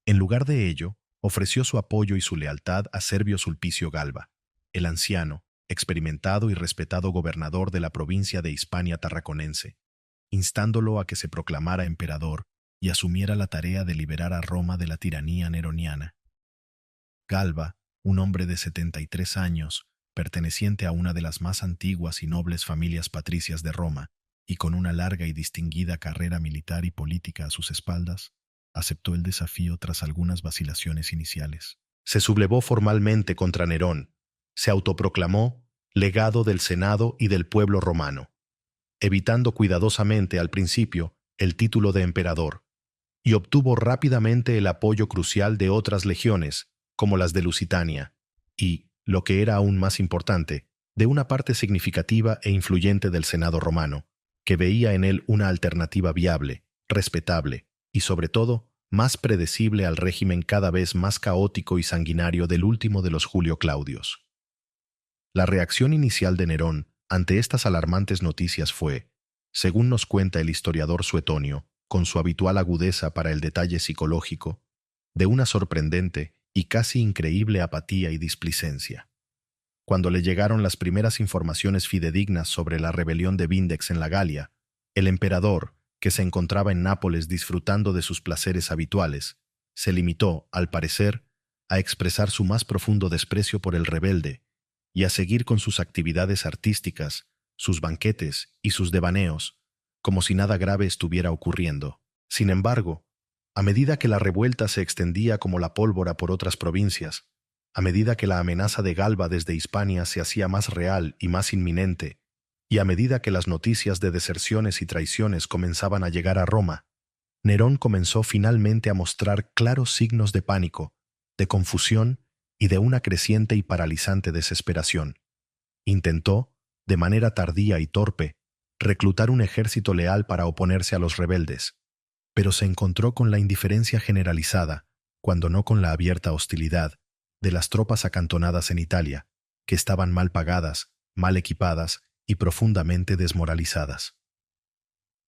En lugar de ello, ofreció su apoyo y su lealtad a Servio Sulpicio Galba, el anciano, experimentado y respetado gobernador de la provincia de Hispania Tarraconense, instándolo a que se proclamara emperador y asumiera la tarea de liberar a Roma de la tiranía neroniana. Galba, un hombre de 73 años, perteneciente a una de las más antiguas y nobles familias patricias de Roma, y con una larga y distinguida carrera militar y política a sus espaldas, aceptó el desafío tras algunas vacilaciones iniciales. Se sublevó formalmente contra Nerón, se autoproclamó legado del Senado y del pueblo romano, evitando cuidadosamente al principio el título de emperador, y obtuvo rápidamente el apoyo crucial de otras legiones, como las de Lusitania, y, lo que era aún más importante, de una parte significativa e influyente del Senado romano, que veía en él una alternativa viable, respetable y, sobre todo, más predecible al régimen cada vez más caótico y sanguinario del último de los Julio Claudios. La reacción inicial de Nerón ante estas alarmantes noticias fue, según nos cuenta el historiador Suetonio, con su habitual agudeza para el detalle psicológico, de una sorprendente y casi increíble apatía y displicencia. Cuando le llegaron las primeras informaciones fidedignas sobre la rebelión de Vindex en la Galia, el emperador, que se encontraba en Nápoles disfrutando de sus placeres habituales, se limitó, al parecer, a expresar su más profundo desprecio por el rebelde y a seguir con sus actividades artísticas, sus banquetes y sus devaneos, como si nada grave estuviera ocurriendo. Sin embargo, a medida que la revuelta se extendía como la pólvora por otras provincias, a medida que la amenaza de Galba desde Hispania se hacía más real y más inminente, y a medida que las noticias de deserciones y traiciones comenzaban a llegar a Roma, Nerón comenzó finalmente a mostrar claros signos de pánico, de confusión y de una creciente y paralizante desesperación. Intentó, de manera tardía y torpe, reclutar un ejército leal para oponerse a los rebeldes, pero se encontró con la indiferencia generalizada, cuando no con la abierta hostilidad, de las tropas acantonadas en Italia, que estaban mal pagadas, mal equipadas y profundamente desmoralizadas.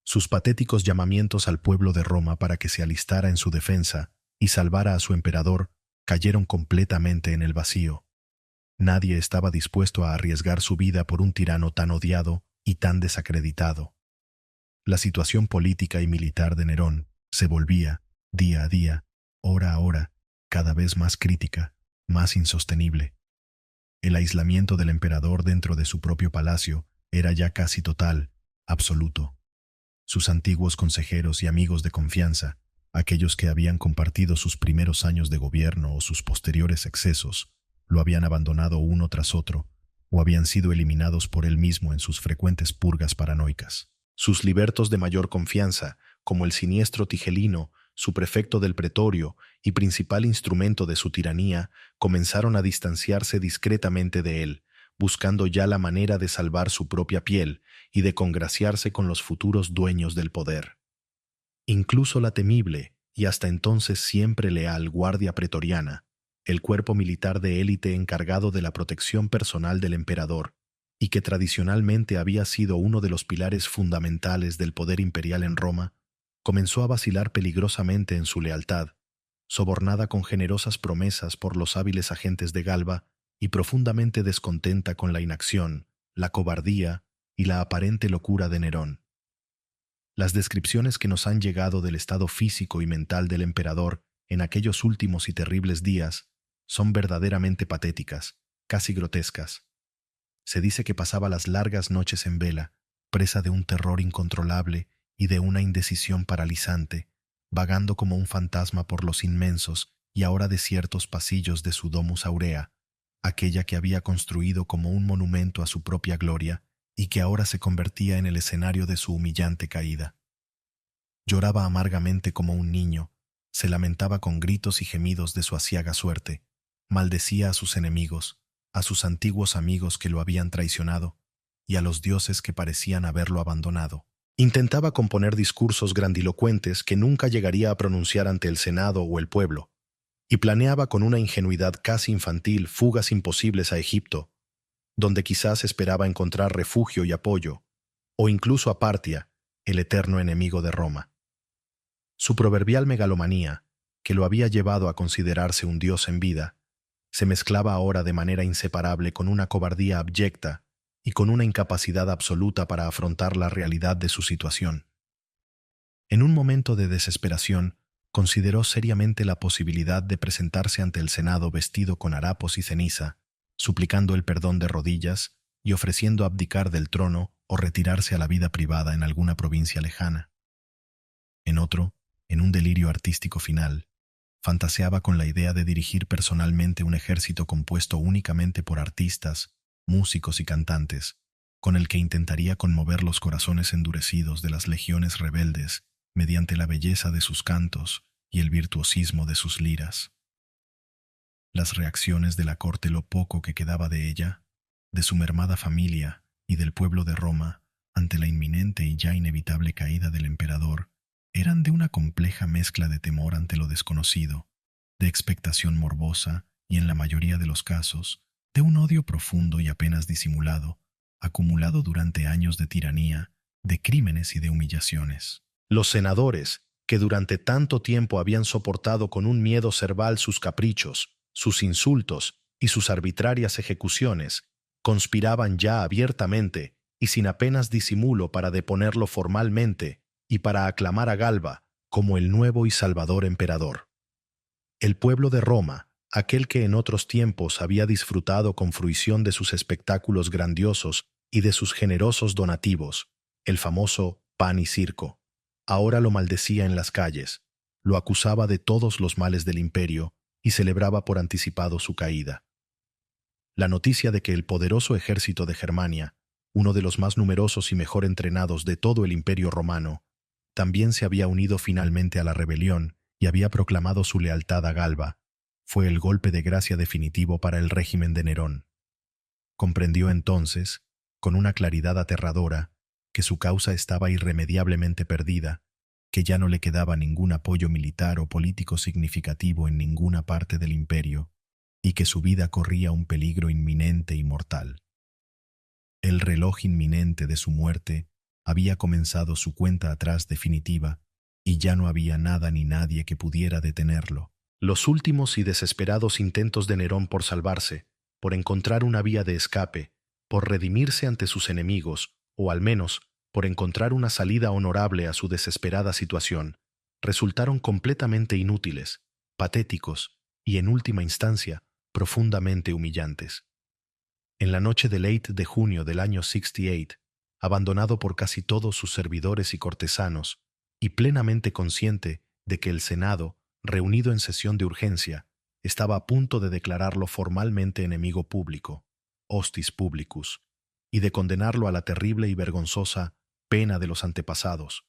Sus patéticos llamamientos al pueblo de Roma para que se alistara en su defensa y salvara a su emperador cayeron completamente en el vacío. Nadie estaba dispuesto a arriesgar su vida por un tirano tan odiado y tan desacreditado. La situación política y militar de Nerón se volvía, día a día, hora a hora, cada vez más crítica, más insostenible. El aislamiento del emperador dentro de su propio palacio era ya casi total, absoluto. Sus antiguos consejeros y amigos de confianza, aquellos que habían compartido sus primeros años de gobierno o sus posteriores excesos, lo habían abandonado uno tras otro, o habían sido eliminados por él mismo en sus frecuentes purgas paranoicas. Sus libertos de mayor confianza, como el siniestro Tigelino, su prefecto del pretorio y principal instrumento de su tiranía, comenzaron a distanciarse discretamente de él, buscando ya la manera de salvar su propia piel y de congraciarse con los futuros dueños del poder. Incluso la temible, y hasta entonces siempre leal Guardia Pretoriana, el cuerpo militar de élite encargado de la protección personal del emperador, y que tradicionalmente había sido uno de los pilares fundamentales del poder imperial en Roma, comenzó a vacilar peligrosamente en su lealtad, sobornada con generosas promesas por los hábiles agentes de Galba y profundamente descontenta con la inacción, la cobardía y la aparente locura de Nerón. Las descripciones que nos han llegado del estado físico y mental del emperador en aquellos últimos y terribles días son verdaderamente patéticas, casi grotescas. Se dice que pasaba las largas noches en vela, presa de un terror incontrolable y de una indecisión paralizante, vagando como un fantasma por los inmensos y ahora desiertos pasillos de su Domus Aurea, aquella que había construido como un monumento a su propia gloria y que ahora se convertía en el escenario de su humillante caída. Lloraba amargamente como un niño, se lamentaba con gritos y gemidos de su aciaga suerte, maldecía a sus enemigos, a sus antiguos amigos que lo habían traicionado y a los dioses que parecían haberlo abandonado. Intentaba componer discursos grandilocuentes que nunca llegaría a pronunciar ante el Senado o el pueblo, y planeaba con una ingenuidad casi infantil fugas imposibles a Egipto, donde quizás esperaba encontrar refugio y apoyo, o incluso a Partia, el eterno enemigo de Roma. Su proverbial megalomanía, que lo había llevado a considerarse un dios en vida, se mezclaba ahora de manera inseparable con una cobardía abyecta y con una incapacidad absoluta para afrontar la realidad de su situación. En un momento de desesperación, consideró seriamente la posibilidad de presentarse ante el Senado vestido con harapos y ceniza, suplicando el perdón de rodillas y ofreciendo abdicar del trono o retirarse a la vida privada en alguna provincia lejana. En otro, en un delirio artístico final, fantaseaba con la idea de dirigir personalmente un ejército compuesto únicamente por artistas, músicos y cantantes, con el que intentaría conmover los corazones endurecidos de las legiones rebeldes mediante la belleza de sus cantos y el virtuosismo de sus liras. Las reacciones de la corte, lo poco que quedaba de ella, de su mermada familia y del pueblo de Roma ante la inminente y ya inevitable caída del emperador, eran de una compleja mezcla de temor ante lo desconocido, de expectación morbosa y, en la mayoría de los casos, de un odio profundo y apenas disimulado, acumulado durante años de tiranía, de crímenes y de humillaciones. Los senadores, que durante tanto tiempo habían soportado con un miedo cerval sus caprichos, sus insultos y sus arbitrarias ejecuciones, conspiraban ya abiertamente y sin apenas disimulo para deponerlo formalmente y para aclamar a Galba como el nuevo y salvador emperador. El pueblo de Roma, aquel que en otros tiempos había disfrutado con fruición de sus espectáculos grandiosos y de sus generosos donativos, el famoso pan y circo, ahora lo maldecía en las calles, lo acusaba de todos los males del imperio y celebraba por anticipado su caída. La noticia de que el poderoso ejército de Germania, uno de los más numerosos y mejor entrenados de todo el imperio romano, también se había unido finalmente a la rebelión y había proclamado su lealtad a Galba, fue el golpe de gracia definitivo para el régimen de Nerón. Comprendió entonces, con una claridad aterradora, que su causa estaba irremediablemente perdida, que ya no le quedaba ningún apoyo militar o político significativo en ninguna parte del imperio, y que su vida corría un peligro inminente y mortal. El reloj inminente de su muerte había comenzado su cuenta atrás definitiva, y ya no había nada ni nadie que pudiera detenerlo. Los últimos y desesperados intentos de Nerón por salvarse, por encontrar una vía de escape, por redimirse ante sus enemigos, o al menos por encontrar una salida honorable a su desesperada situación, resultaron completamente inútiles, patéticos y, en última instancia, profundamente humillantes. En la noche del 8 de junio del año 68, abandonado por casi todos sus servidores y cortesanos, y plenamente consciente de que el Senado, reunido en sesión de urgencia, estaba a punto de declararlo formalmente enemigo público, hostis publicus, y de condenarlo a la terrible y vergonzosa pena de los antepasados,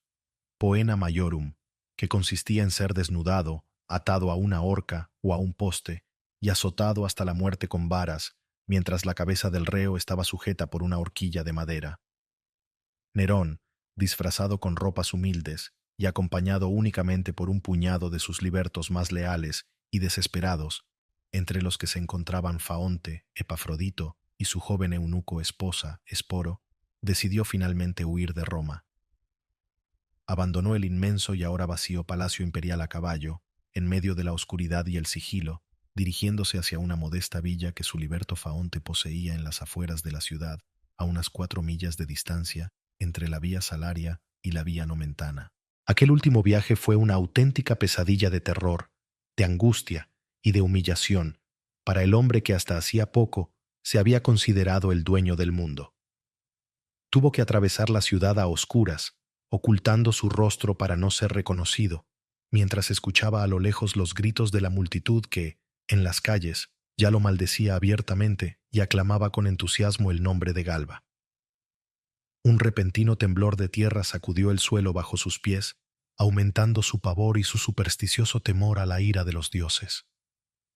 poena maiorum, que consistía en ser desnudado, atado a una horca o a un poste, y azotado hasta la muerte con varas, mientras la cabeza del reo estaba sujeta por una horquilla de madera. Nerón, disfrazado con ropas humildes y acompañado únicamente por un puñado de sus libertos más leales y desesperados, entre los que se encontraban Faonte, Epafrodito y su joven eunuco esposa, Esporo, decidió finalmente huir de Roma. Abandonó el inmenso y ahora vacío palacio imperial a caballo, en medio de la oscuridad y el sigilo, dirigiéndose hacia una modesta villa que su liberto Faonte poseía en las afueras de la ciudad, a unas 4 millas de distancia entre la vía Salaria y la vía Nomentana. Aquel último viaje fue una auténtica pesadilla de terror, de angustia y de humillación para el hombre que hasta hacía poco se había considerado el dueño del mundo. Tuvo que atravesar la ciudad a oscuras, ocultando su rostro para no ser reconocido, mientras escuchaba a lo lejos los gritos de la multitud que, en las calles, ya lo maldecía abiertamente y aclamaba con entusiasmo el nombre de Galba. Un repentino temblor de tierra sacudió el suelo bajo sus pies, aumentando su pavor y su supersticioso temor a la ira de los dioses.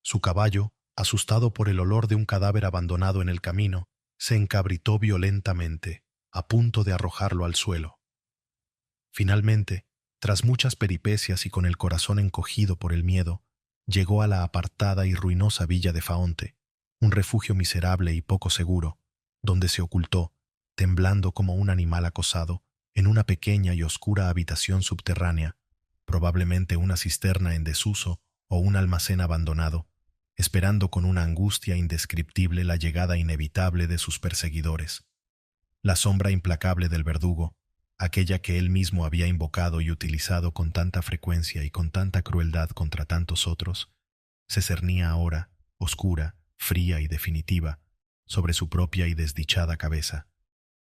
Su caballo, asustado por el olor de un cadáver abandonado en el camino, se encabritó violentamente, a punto de arrojarlo al suelo. Finalmente, tras muchas peripecias y con el corazón encogido por el miedo, llegó a la apartada y ruinosa villa de Faonte, un refugio miserable y poco seguro, donde se ocultó, temblando como un animal acosado, en una pequeña y oscura habitación subterránea, probablemente una cisterna en desuso o un almacén abandonado, esperando con una angustia indescriptible la llegada inevitable de sus perseguidores. La sombra implacable del verdugo, aquella que él mismo había invocado y utilizado con tanta frecuencia y con tanta crueldad contra tantos otros, se cernía ahora, oscura, fría y definitiva, sobre su propia y desdichada cabeza.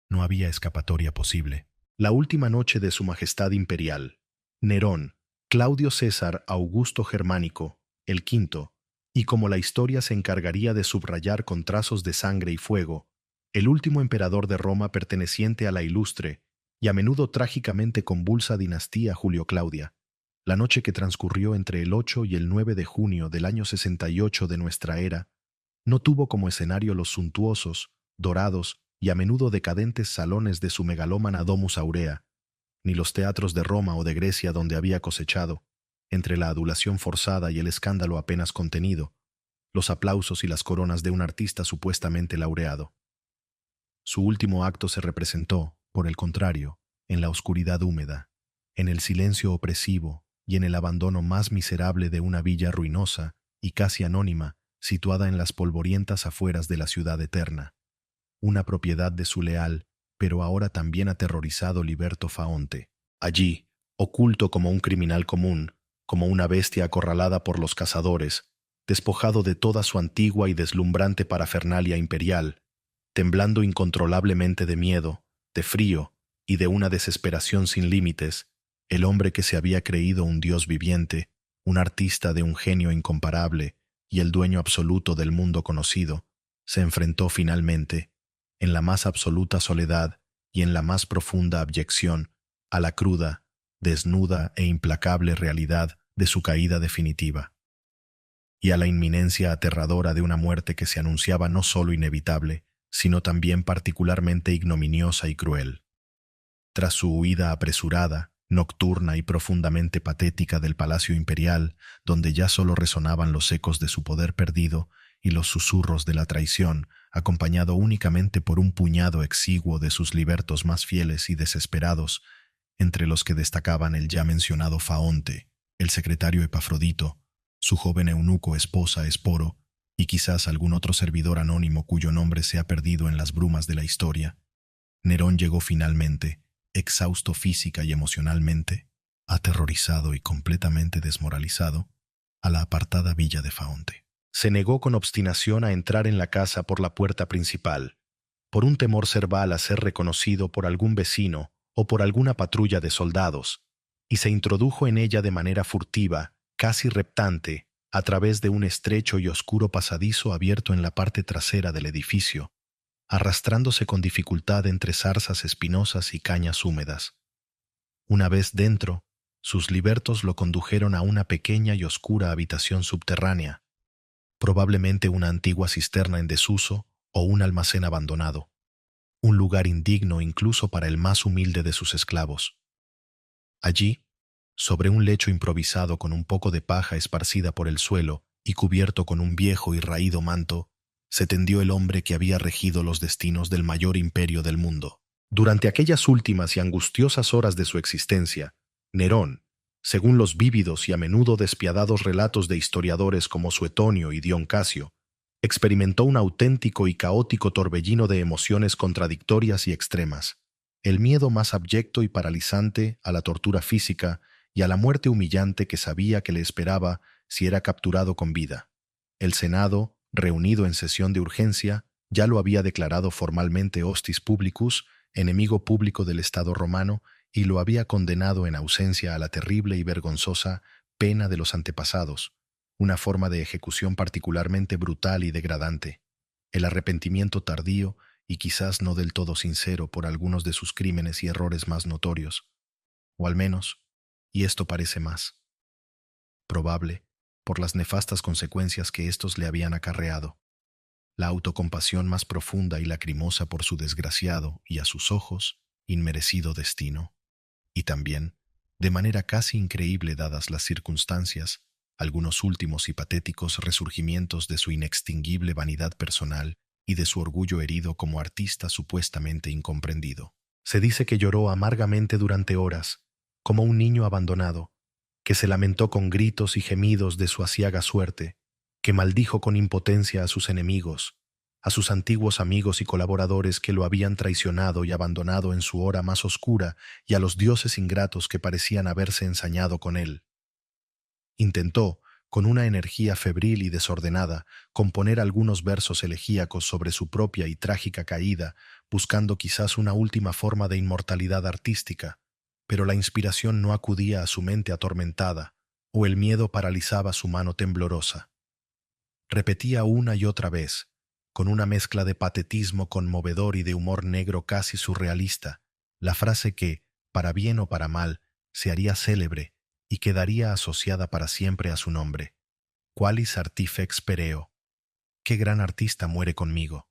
No había escapatoria posible. La última noche de su majestad imperial, Nerón, Claudio César Augusto Germánico, el quinto, y como la historia se encargaría de subrayar con trazos de sangre y fuego, el último emperador de Roma perteneciente a la ilustre y a menudo trágicamente convulsa dinastía Julio-Claudia, la noche que transcurrió entre el 8 y el 9 de junio del año 68 de nuestra era, no tuvo como escenario los suntuosos, dorados y a menudo decadentes salones de su megalómana Domus Aurea, ni los teatros de Roma o de Grecia donde había cosechado, entre la adulación forzada y el escándalo apenas contenido, los aplausos y las coronas de un artista supuestamente laureado. Su último acto se representó, por el contrario, en la oscuridad húmeda, en el silencio opresivo y en el abandono más miserable de una villa ruinosa y casi anónima situada en las polvorientas afueras de la ciudad eterna, una propiedad de su leal, pero ahora también aterrorizado liberto Faonte. Allí, oculto como un criminal común, como una bestia acorralada por los cazadores, despojado de toda su antigua y deslumbrante parafernalia imperial, temblando incontrolablemente de miedo, de frío y de una desesperación sin límites, el hombre que se había creído un dios viviente, un artista de un genio incomparable y el dueño absoluto del mundo conocido, se enfrentó finalmente, en la más absoluta soledad y en la más profunda abyección, a la cruda, desnuda e implacable realidad de su caída definitiva, y a la inminencia aterradora de una muerte que se anunciaba no solo inevitable, sino también particularmente ignominiosa y cruel. Tras su huida apresurada, nocturna y profundamente patética del palacio imperial, donde ya solo resonaban los ecos de su poder perdido y los susurros de la traición, acompañado únicamente por un puñado exiguo de sus libertos más fieles y desesperados, entre los que destacaban el ya mencionado Faonte, el secretario Epafrodito, su joven eunuco esposa Esporo, y quizás algún otro servidor anónimo cuyo nombre se ha perdido en las brumas de la historia. Nerón llegó finalmente, exhausto física y emocionalmente, aterrorizado y completamente desmoralizado, a la apartada villa de Faonte. Se negó con obstinación a entrar en la casa por la puerta principal, por un temor cerval a ser reconocido por algún vecino o por alguna patrulla de soldados, y se introdujo en ella de manera furtiva, casi reptante, a través de un estrecho y oscuro pasadizo abierto en la parte trasera del edificio, arrastrándose con dificultad entre zarzas espinosas y cañas húmedas. Una vez dentro, sus libertos lo condujeron a una pequeña y oscura habitación subterránea, probablemente una antigua cisterna en desuso o un almacén abandonado, un lugar indigno incluso para el más humilde de sus esclavos. Allí, sobre un lecho improvisado con un poco de paja esparcida por el suelo y cubierto con un viejo y raído manto, se tendió el hombre que había regido los destinos del mayor imperio del mundo. Durante aquellas últimas y angustiosas horas de su existencia, Nerón, según los vívidos y a menudo despiadados relatos de historiadores como Suetonio y Dion Casio, experimentó un auténtico y caótico torbellino de emociones contradictorias y extremas, el miedo más abyecto y paralizante a la tortura física y a la muerte humillante que sabía que le esperaba si era capturado con vida. El Senado, reunido en sesión de urgencia, ya lo había declarado formalmente hostis publicus, enemigo público del Estado romano, y lo había condenado en ausencia a la terrible y vergonzosa pena de los antepasados, una forma de ejecución particularmente brutal y degradante. El arrepentimiento tardío y quizás no del todo sincero por algunos de sus crímenes y errores más notorios, o al menos, y esto parece más probable, por las nefastas consecuencias que éstos le habían acarreado. La autocompasión más profunda y lacrimosa por su desgraciado y, a sus ojos, inmerecido destino. Y también, de manera casi increíble dadas las circunstancias, algunos últimos y patéticos resurgimientos de su inextinguible vanidad personal y de su orgullo herido como artista supuestamente incomprendido. Se dice que lloró amargamente durante horas, como un niño abandonado, que se lamentó con gritos y gemidos de su aciaga suerte, que maldijo con impotencia a sus enemigos, a sus antiguos amigos y colaboradores que lo habían traicionado y abandonado en su hora más oscura, y a los dioses ingratos que parecían haberse ensañado con él. Intentó, con una energía febril y desordenada, componer algunos versos elegíacos sobre su propia y trágica caída, buscando quizás una última forma de inmortalidad artística, pero la inspiración no acudía a su mente atormentada, o el miedo paralizaba su mano temblorosa. Repetía una y otra vez, con una mezcla de patetismo conmovedor y de humor negro casi surrealista, la frase que, para bien o para mal, se haría célebre y quedaría asociada para siempre a su nombre. Qualis artifex pereo. Qué gran artista muere conmigo.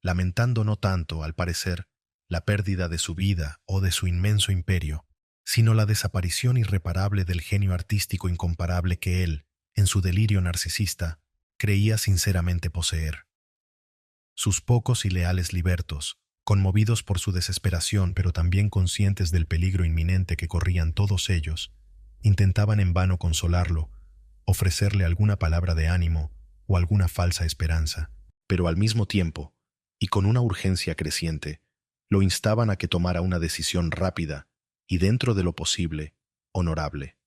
Lamentando no tanto, al parecer, la pérdida de su vida o de su inmenso imperio, sino la desaparición irreparable del genio artístico incomparable que él, en su delirio narcisista, creía sinceramente poseer. Sus pocos y leales libertos, conmovidos por su desesperación pero también conscientes del peligro inminente que corrían todos ellos, intentaban en vano consolarlo, ofrecerle alguna palabra de ánimo o alguna falsa esperanza, pero al mismo tiempo, y con una urgencia creciente, lo instaban a que tomara una decisión rápida y, dentro de lo posible, honorable,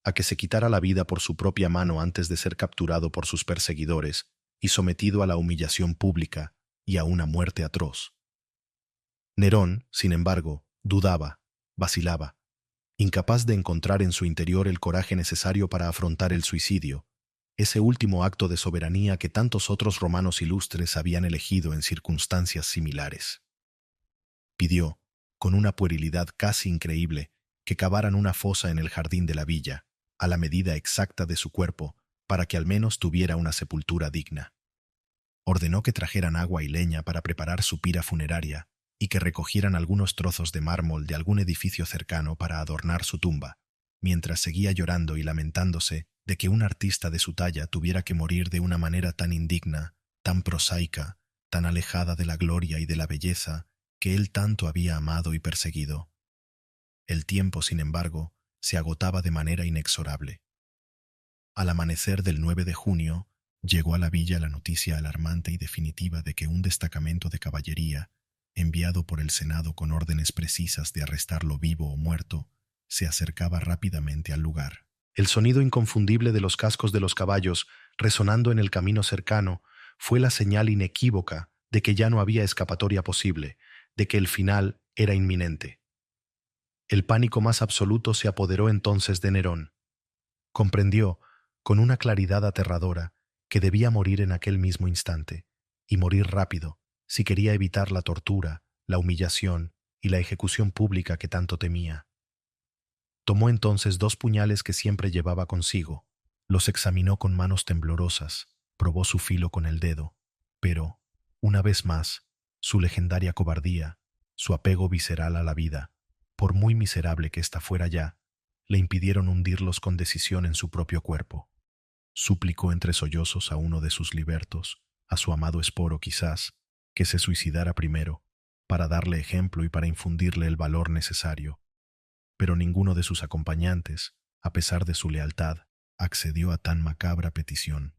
a que se quitara la vida por su propia mano antes de ser capturado por sus perseguidores y sometido a la humillación pública y a una muerte atroz. Nerón, sin embargo, dudaba, vacilaba, incapaz de encontrar en su interior el coraje necesario para afrontar el suicidio, ese último acto de soberanía que tantos otros romanos ilustres habían elegido en circunstancias similares. Pidió, con una puerilidad casi increíble, que cavaran una fosa en el jardín de la villa, a la medida exacta de su cuerpo, para que al menos tuviera una sepultura digna. Ordenó que trajeran agua y leña para preparar su pira funeraria y que recogieran algunos trozos de mármol de algún edificio cercano para adornar su tumba, mientras seguía llorando y lamentándose de que un artista de su talla tuviera que morir de una manera tan indigna, tan prosaica, tan alejada de la gloria y de la belleza que él tanto había amado y perseguido. El tiempo, sin embargo, se agotaba de manera inexorable. Al amanecer del 9 de junio, llegó a la villa la noticia alarmante y definitiva de que un destacamento de caballería, enviado por el Senado con órdenes precisas de arrestarlo vivo o muerto, se acercaba rápidamente al lugar. El sonido inconfundible de los cascos de los caballos, resonando en el camino cercano, fue la señal inequívoca de que ya no había escapatoria posible, de que el final era inminente. El pánico más absoluto se apoderó entonces de Nerón. Comprendió, con una claridad aterradora, que debía morir en aquel mismo instante, y morir rápido, si quería evitar la tortura, la humillación y la ejecución pública que tanto temía. Tomó entonces 2 puñales que siempre llevaba consigo, los examinó con manos temblorosas, probó su filo con el dedo, pero, una vez más, su legendaria cobardía, su apego visceral a la vida, por muy miserable que ésta fuera ya, le impidieron hundirlos con decisión en su propio cuerpo. Suplicó entre sollozos a uno de sus libertos, a su amado Esporo quizás, que se suicidara primero, para darle ejemplo y para infundirle el valor necesario. Pero ninguno de sus acompañantes, a pesar de su lealtad, accedió a tan macabra petición.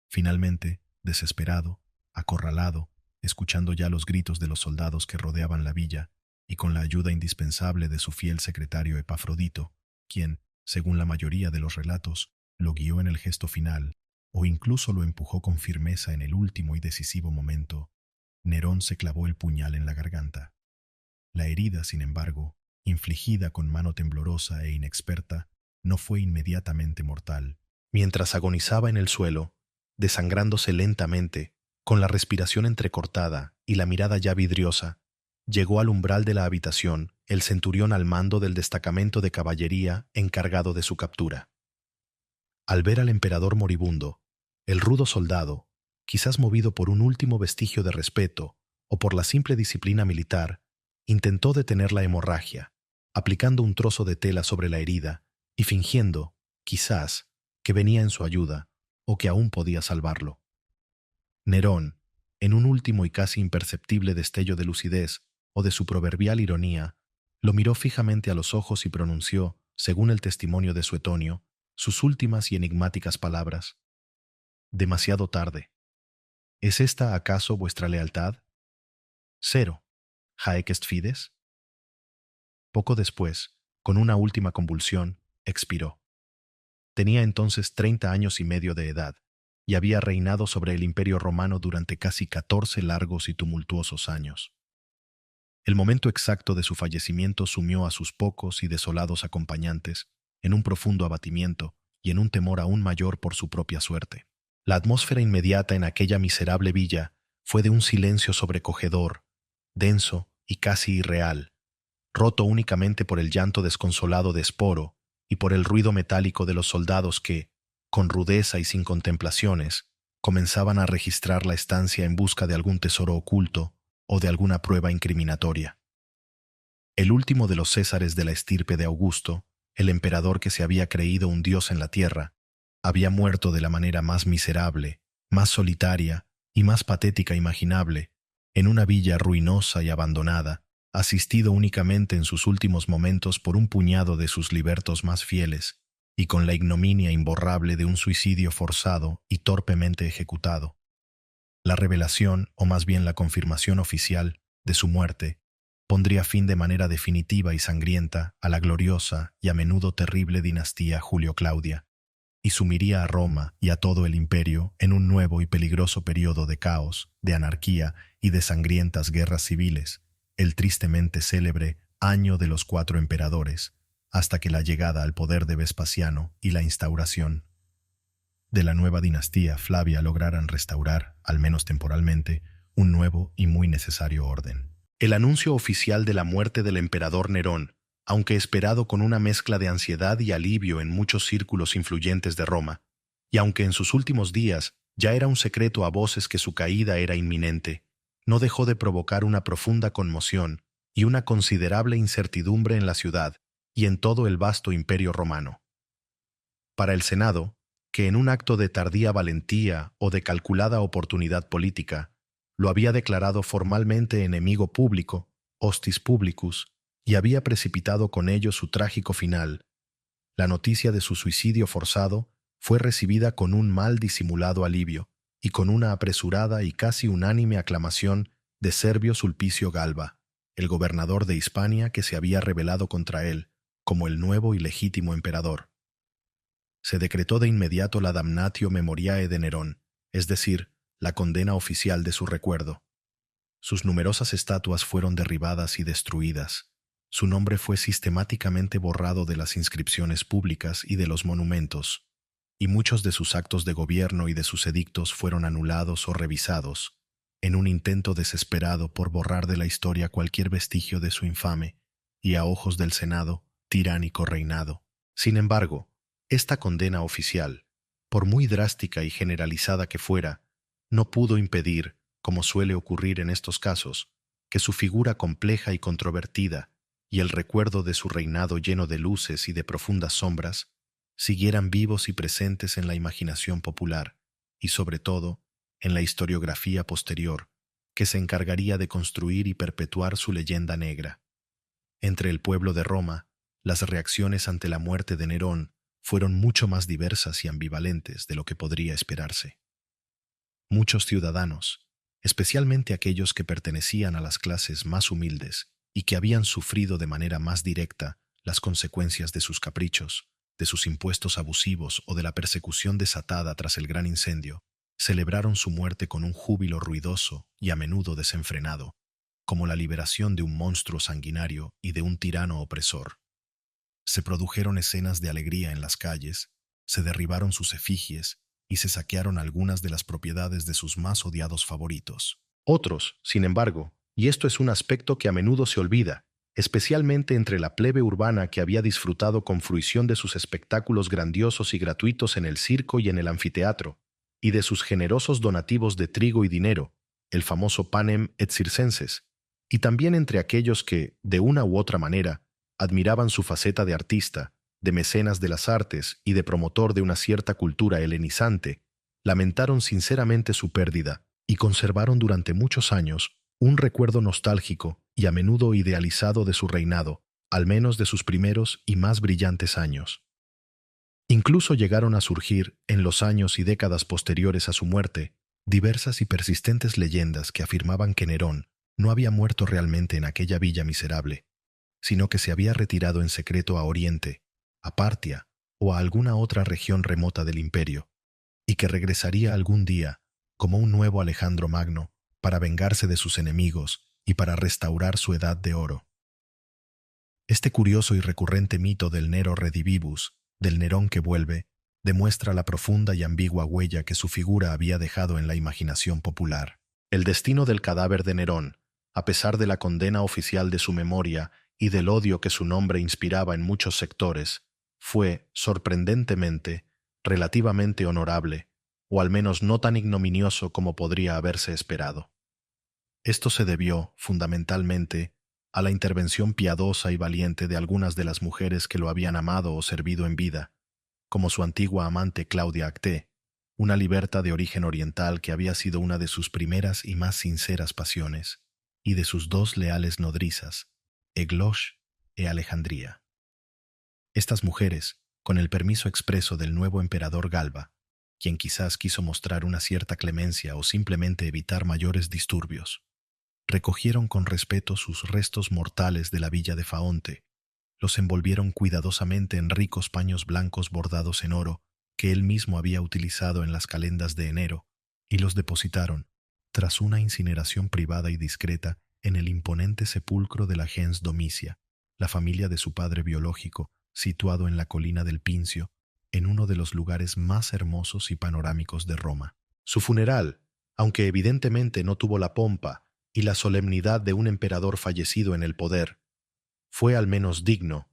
Finalmente, desesperado, acorralado, escuchando ya los gritos de los soldados que rodeaban la villa, y con la ayuda indispensable de su fiel secretario Epafrodito, quien, según la mayoría de los relatos, lo guió en el gesto final, o incluso lo empujó con firmeza en el último y decisivo momento, Nerón se clavó el puñal en la garganta. La herida, sin embargo, infligida con mano temblorosa e inexperta, no fue inmediatamente mortal. Mientras agonizaba en el suelo, desangrándose lentamente, con la respiración entrecortada y la mirada ya vidriosa, llegó al umbral de la habitación el centurión al mando del destacamento de caballería encargado de su captura. Al ver al emperador moribundo, el rudo soldado, quizás movido por un último vestigio de respeto o por la simple disciplina militar, intentó detener la hemorragia, aplicando un trozo de tela sobre la herida y fingiendo, quizás, que venía en su ayuda o que aún podía salvarlo. Nerón, en un último y casi imperceptible destello de lucidez o de su proverbial ironía, lo miró fijamente a los ojos y pronunció, según el testimonio de Suetonio, sus últimas y enigmáticas palabras. Demasiado tarde. ¿Es esta acaso vuestra lealtad? Cero. ¿Haec est fides? Poco después, con una última convulsión, expiró. Tenía entonces 30 años y medio de edad, y había reinado sobre el Imperio Romano durante casi 14 largos y tumultuosos años. El momento exacto de su fallecimiento sumió a sus pocos y desolados acompañantes en un profundo abatimiento y en un temor aún mayor por su propia suerte. La atmósfera inmediata en aquella miserable villa fue de un silencio sobrecogedor, denso y casi irreal, roto únicamente por el llanto desconsolado de Esporo y por el ruido metálico de los soldados que, con rudeza y sin contemplaciones, comenzaban a registrar la estancia en busca de algún tesoro oculto o de alguna prueba incriminatoria. El último de los césares de la estirpe de Augusto, el emperador que se había creído un dios en la tierra, había muerto de la manera más miserable, más solitaria y más patética imaginable, en una villa ruinosa y abandonada, asistido únicamente en sus últimos momentos por un puñado de sus libertos más fieles, y con la ignominia imborrable de un suicidio forzado y torpemente ejecutado. La revelación, o más bien la confirmación oficial, de su muerte, pondría fin de manera definitiva y sangrienta a la gloriosa y a menudo terrible dinastía Julio-Claudia, y sumiría a Roma y a todo el imperio en un nuevo y peligroso periodo de caos, de anarquía y de sangrientas guerras civiles, el tristemente célebre Año de los 4 Emperadores, hasta que la llegada al poder de Vespasiano y la instauración de la nueva dinastía Flavia lograran restaurar, al menos temporalmente, un nuevo y muy necesario orden. El anuncio oficial de la muerte del emperador Nerón, aunque esperado con una mezcla de ansiedad y alivio en muchos círculos influyentes de Roma, y aunque en sus últimos días ya era un secreto a voces que su caída era inminente, no dejó de provocar una profunda conmoción y una considerable incertidumbre en la ciudad y en todo el vasto imperio romano. Para el Senado, que en un acto de tardía valentía o de calculada oportunidad política, lo había declarado formalmente enemigo público, hostis publicus, y había precipitado con ello su trágico final. La noticia de su suicidio forzado fue recibida con un mal disimulado alivio y con una apresurada y casi unánime aclamación de Servio Sulpicio Galba, el gobernador de Hispania que se había rebelado contra él, como el nuevo y legítimo emperador. Se decretó de inmediato la damnatio memoriae de Nerón, es decir, la condena oficial de su recuerdo. Sus numerosas estatuas fueron derribadas y destruidas. Su nombre fue sistemáticamente borrado de las inscripciones públicas y de los monumentos, y muchos de sus actos de gobierno y de sus edictos fueron anulados o revisados, en un intento desesperado por borrar de la historia cualquier vestigio de su infame y, a ojos del Senado, tiránico reinado. Sin embargo, esta condena oficial, por muy drástica y generalizada que fuera, no pudo impedir, como suele ocurrir en estos casos, que su figura compleja y controvertida y el recuerdo de su reinado lleno de luces y de profundas sombras siguieran vivos y presentes en la imaginación popular y, sobre todo, en la historiografía posterior, que se encargaría de construir y perpetuar su leyenda negra. Entre el pueblo de Roma, las reacciones ante la muerte de Nerón fueron mucho más diversas y ambivalentes de lo que podría esperarse. Muchos ciudadanos, especialmente aquellos que pertenecían a las clases más humildes y que habían sufrido de manera más directa las consecuencias de sus caprichos, de sus impuestos abusivos o de la persecución desatada tras el gran incendio, celebraron su muerte con un júbilo ruidoso y a menudo desenfrenado, como la liberación de un monstruo sanguinario y de un tirano opresor. Se produjeron escenas de alegría en las calles, se derribaron sus efigies y se saquearon algunas de las propiedades de sus más odiados favoritos. Otros, sin embargo, y esto es un aspecto que a menudo se olvida, especialmente entre la plebe urbana que había disfrutado con fruición de sus espectáculos grandiosos y gratuitos en el circo y en el anfiteatro, y de sus generosos donativos de trigo y dinero, el famoso panem et circenses, y también entre aquellos que, de una u otra manera, admiraban su faceta de artista, de mecenas de las artes y de promotor de una cierta cultura helenizante, lamentaron sinceramente su pérdida y conservaron durante muchos años un recuerdo nostálgico y a menudo idealizado de su reinado, al menos de sus primeros y más brillantes años. Incluso llegaron a surgir, en los años y décadas posteriores a su muerte, diversas y persistentes leyendas que afirmaban que Nerón no había muerto realmente en aquella villa miserable, sino que se había retirado en secreto a Oriente, a Partia o a alguna otra región remota del imperio, y que regresaría algún día, como un nuevo Alejandro Magno, para vengarse de sus enemigos y para restaurar su edad de oro. Este curioso y recurrente mito del Nero redivivus, del Nerón que vuelve, demuestra la profunda y ambigua huella que su figura había dejado en la imaginación popular. El destino del cadáver de Nerón, a pesar de la condena oficial de su memoria y del odio que su nombre inspiraba en muchos sectores, fue, sorprendentemente, relativamente honorable, o al menos no tan ignominioso como podría haberse esperado. Esto se debió, fundamentalmente, a la intervención piadosa y valiente de algunas de las mujeres que lo habían amado o servido en vida, como su antigua amante Claudia Acté, una liberta de origen oriental que había sido una de sus primeras y más sinceras pasiones, y de sus dos leales nodrizas, Egloge e Alejandría. Estas mujeres, con el permiso expreso del nuevo emperador Galba, quien quizás quiso mostrar una cierta clemencia o simplemente evitar mayores disturbios, recogieron con respeto sus restos mortales de la villa de Faonte, los envolvieron cuidadosamente en ricos paños blancos bordados en oro que él mismo había utilizado en las calendas de enero, y los depositaron, tras una incineración privada y discreta, en el imponente sepulcro de la gens Domicia, la familia de su padre biológico, situado en la colina del Pincio, en uno de los lugares más hermosos y panorámicos de Roma. Su funeral, aunque evidentemente no tuvo la pompa y la solemnidad de un emperador fallecido en el poder, fue al menos digno,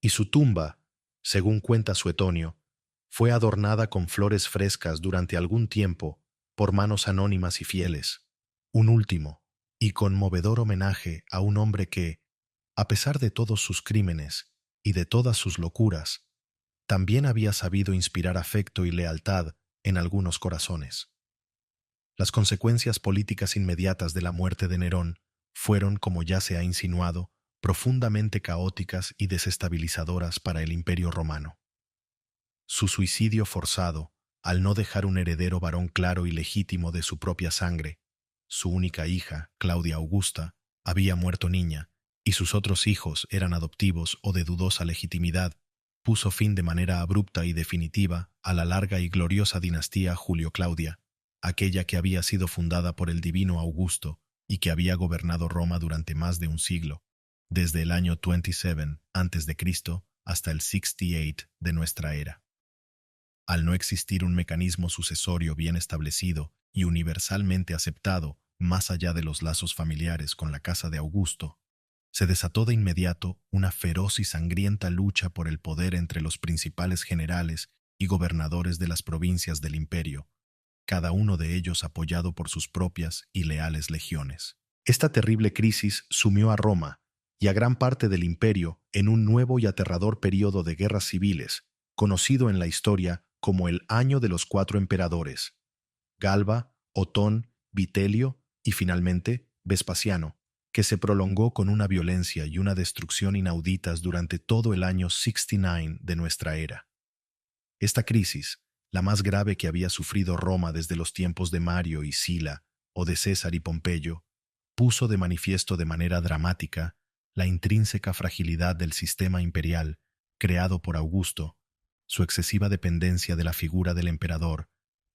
y su tumba, según cuenta Suetonio, fue adornada con flores frescas durante algún tiempo por manos anónimas y fieles, un último y conmovedor homenaje a un hombre que, a pesar de todos sus crímenes y de todas sus locuras, también había sabido inspirar afecto y lealtad en algunos corazones. Las consecuencias políticas inmediatas de la muerte de Nerón fueron, como ya se ha insinuado, profundamente caóticas y desestabilizadoras para el Imperio romano. Su suicidio forzado, al no dejar un heredero varón claro y legítimo de su propia sangre, su única hija, Claudia Augusta, había muerto niña, y sus otros hijos eran adoptivos o de dudosa legitimidad, puso fin de manera abrupta y definitiva a la larga y gloriosa dinastía Julio-Claudia, aquella que había sido fundada por el divino Augusto y que había gobernado Roma durante más de un siglo, desde el año 27 a.C. hasta el 68 de nuestra era. Al no existir un mecanismo sucesorio bien establecido y universalmente aceptado más allá de los lazos familiares con la casa de Augusto, se desató de inmediato una feroz y sangrienta lucha por el poder entre los principales generales y gobernadores de las provincias del imperio, cada uno de ellos apoyado por sus propias y leales legiones. Esta terrible crisis sumió a Roma y a gran parte del imperio en un nuevo y aterrador período de guerras civiles, conocido en la historia como el Año de los Cuatro Emperadores: Galba, Otón, Vitelio y finalmente Vespasiano, que se prolongó con una violencia y una destrucción inauditas durante todo el año 69 de nuestra era. Esta crisis, la más grave que había sufrido Roma desde los tiempos de Mario y Sila o de César y Pompeyo, puso de manifiesto de manera dramática la intrínseca fragilidad del sistema imperial creado por Augusto, su excesiva dependencia de la figura del emperador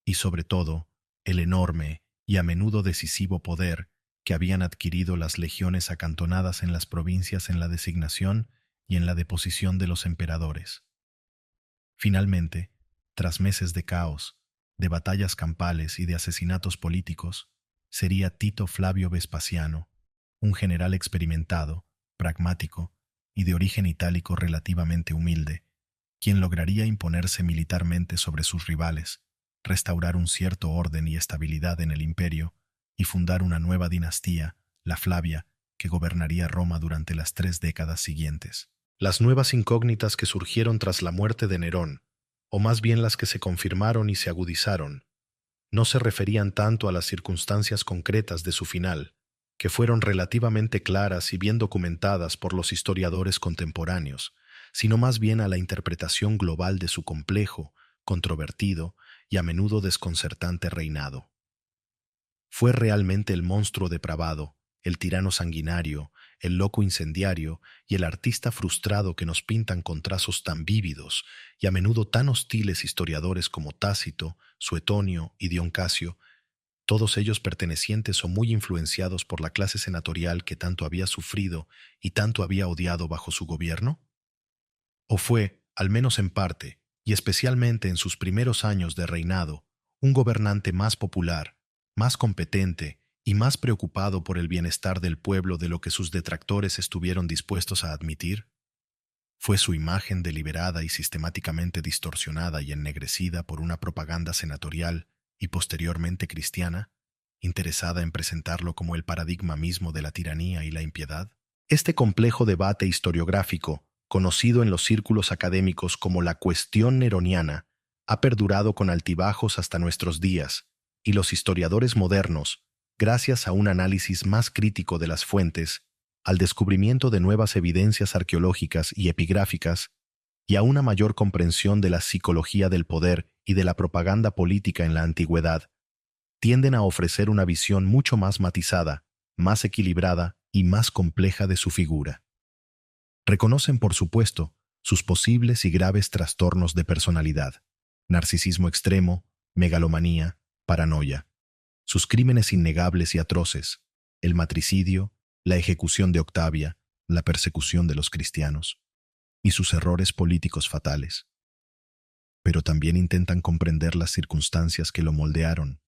y, sobre todo, el enorme y a menudo decisivo poder que habían adquirido las legiones acantonadas en las provincias en la designación y en la deposición de los emperadores. Finalmente, tras meses de caos, de batallas campales y de asesinatos políticos, sería Tito Flavio Vespasiano, un general experimentado, pragmático y de origen itálico relativamente humilde, quien lograría imponerse militarmente sobre sus rivales, restaurar un cierto orden y estabilidad en el imperio y fundar una nueva dinastía, la Flavia, que gobernaría Roma durante las 3 décadas siguientes. Las nuevas incógnitas que surgieron tras la muerte de Nerón, o más bien las que se confirmaron y se agudizaron, no se referían tanto a las circunstancias concretas de su final, que fueron relativamente claras y bien documentadas por los historiadores contemporáneos, sino más bien a la interpretación global de su complejo, controvertido y a menudo desconcertante reinado. Fue realmente el monstruo depravado, el tirano sanguinario, el loco incendiario y el artista frustrado que nos pintan con trazos tan vívidos y a menudo tan hostiles historiadores como Tácito, Suetonio y Dion Casio, todos ellos pertenecientes o muy influenciados por la clase senatorial que tanto había sufrido y tanto había odiado bajo su gobierno? ¿O fue, al menos en parte, y especialmente en sus primeros años de reinado, un gobernante más popular, más competente y más preocupado por el bienestar del pueblo de lo que sus detractores estuvieron dispuestos a admitir? ¿Fue su imagen deliberada y sistemáticamente distorsionada y ennegrecida por una propaganda senatorial y posteriormente cristiana, interesada en presentarlo como el paradigma mismo de la tiranía y la impiedad? Este complejo debate historiográfico, conocido en los círculos académicos como la cuestión neroniana, ha perdurado con altibajos hasta nuestros días, y los historiadores modernos, gracias a un análisis más crítico de las fuentes, al descubrimiento de nuevas evidencias arqueológicas y epigráficas, y a una mayor comprensión de la psicología del poder y de la propaganda política en la antigüedad, tienden a ofrecer una visión mucho más matizada, más equilibrada y más compleja de su figura. Reconocen, por supuesto, sus posibles y graves trastornos de personalidad: narcisismo extremo, megalomanía, paranoia, sus crímenes innegables y atroces, el matricidio, la ejecución de Octavia, la persecución de los cristianos, y sus errores políticos fatales. Pero también intentan comprender las circunstancias que lo moldearon,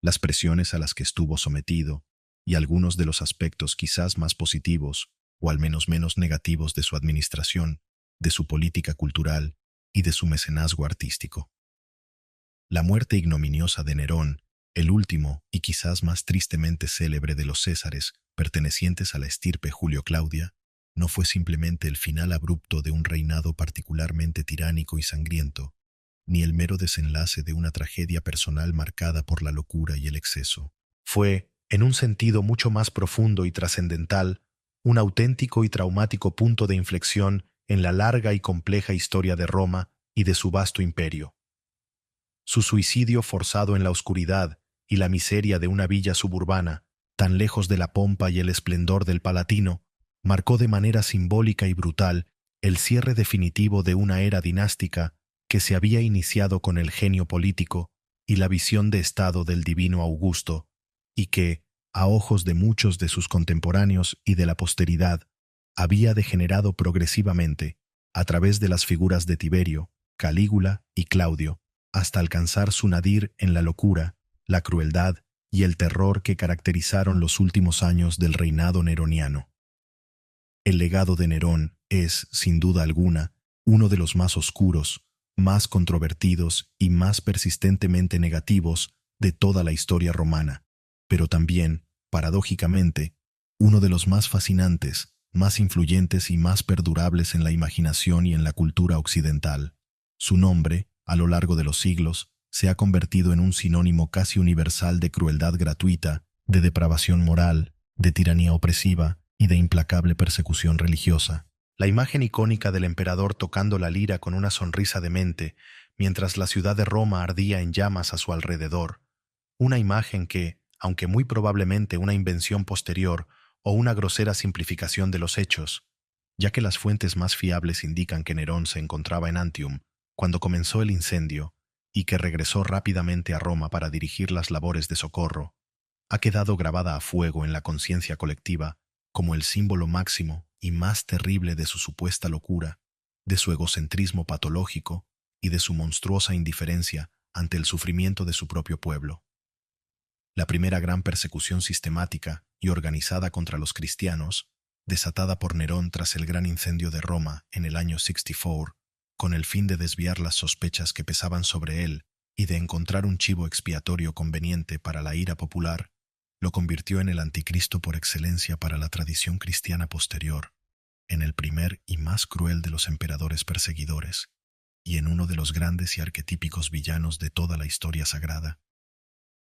las presiones a las que estuvo sometido, y algunos de los aspectos quizás más positivos, o al menos menos negativos de su administración, de su política cultural y de su mecenazgo artístico. La muerte ignominiosa de Nerón, el último y quizás más tristemente célebre de los Césares pertenecientes a la estirpe Julio-Claudia, no fue simplemente el final abrupto de un reinado particularmente tiránico y sangriento, ni el mero desenlace de una tragedia personal marcada por la locura y el exceso. Fue, en un sentido mucho más profundo y trascendental, un auténtico y traumático punto de inflexión en la larga y compleja historia de Roma y de su vasto imperio. Su suicidio forzado en la oscuridad y la miseria de una villa suburbana, tan lejos de la pompa y el esplendor del Palatino, marcó de manera simbólica y brutal el cierre definitivo de una era dinástica que se había iniciado con el genio político y la visión de Estado del divino Augusto, y que, a ojos de muchos de sus contemporáneos y de la posteridad, había degenerado progresivamente, a través de las figuras de Tiberio, Calígula y Claudio, hasta alcanzar su nadir en la locura, la crueldad y el terror que caracterizaron los últimos años del reinado neroniano. El legado de Nerón es, sin duda alguna, uno de los más oscuros, más controvertidos y más persistentemente negativos de toda la historia romana, pero también, paradójicamente, uno de los más fascinantes, más influyentes y más perdurables en la imaginación y en la cultura occidental. Su nombre, a lo largo de los siglos, se ha convertido en un sinónimo casi universal de crueldad gratuita, de depravación moral, de tiranía opresiva y de implacable persecución religiosa. La imagen icónica del emperador tocando la lira con una sonrisa demente, mientras la ciudad de Roma ardía en llamas a su alrededor. Una imagen que, aunque muy probablemente una invención posterior o una grosera simplificación de los hechos, ya que las fuentes más fiables indican que Nerón se encontraba en Antium cuando comenzó el incendio y que regresó rápidamente a Roma para dirigir las labores de socorro, ha quedado grabada a fuego en la conciencia colectiva como el símbolo máximo y más terrible de su supuesta locura, de su egocentrismo patológico y de su monstruosa indiferencia ante el sufrimiento de su propio pueblo. La primera gran persecución sistemática y organizada contra los cristianos, desatada por Nerón tras el gran incendio de Roma en el año 64, con el fin de desviar las sospechas que pesaban sobre él y de encontrar un chivo expiatorio conveniente para la ira popular, lo convirtió en el anticristo por excelencia para la tradición cristiana posterior, en el primer y más cruel de los emperadores perseguidores, y en uno de los grandes y arquetípicos villanos de toda la historia sagrada.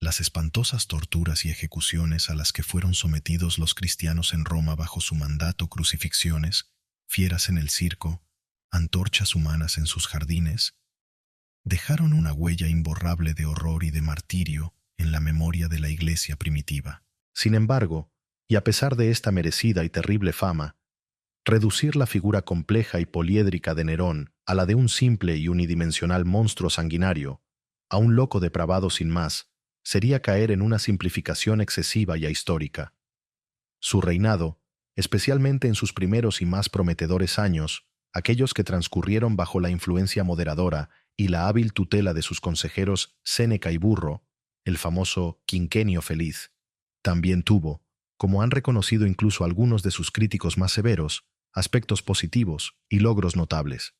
Las espantosas torturas y ejecuciones a las que fueron sometidos los cristianos en Roma bajo su mandato, crucifixiones, fieras en el circo, antorchas humanas en sus jardines, dejaron una huella imborrable de horror y de martirio en la memoria de la Iglesia primitiva. Sin embargo, y a pesar de esta merecida y terrible fama, reducir la figura compleja y poliédrica de Nerón a la de un simple y unidimensional monstruo sanguinario, a un loco depravado sin más, sería caer en una simplificación excesiva y ahistórica. Su reinado, especialmente en sus primeros y más prometedores años, aquellos que transcurrieron bajo la influencia moderadora y la hábil tutela de sus consejeros Séneca y Burro, el famoso Quinquenio Feliz, también tuvo, como han reconocido incluso algunos de sus críticos más severos, aspectos positivos y logros notables.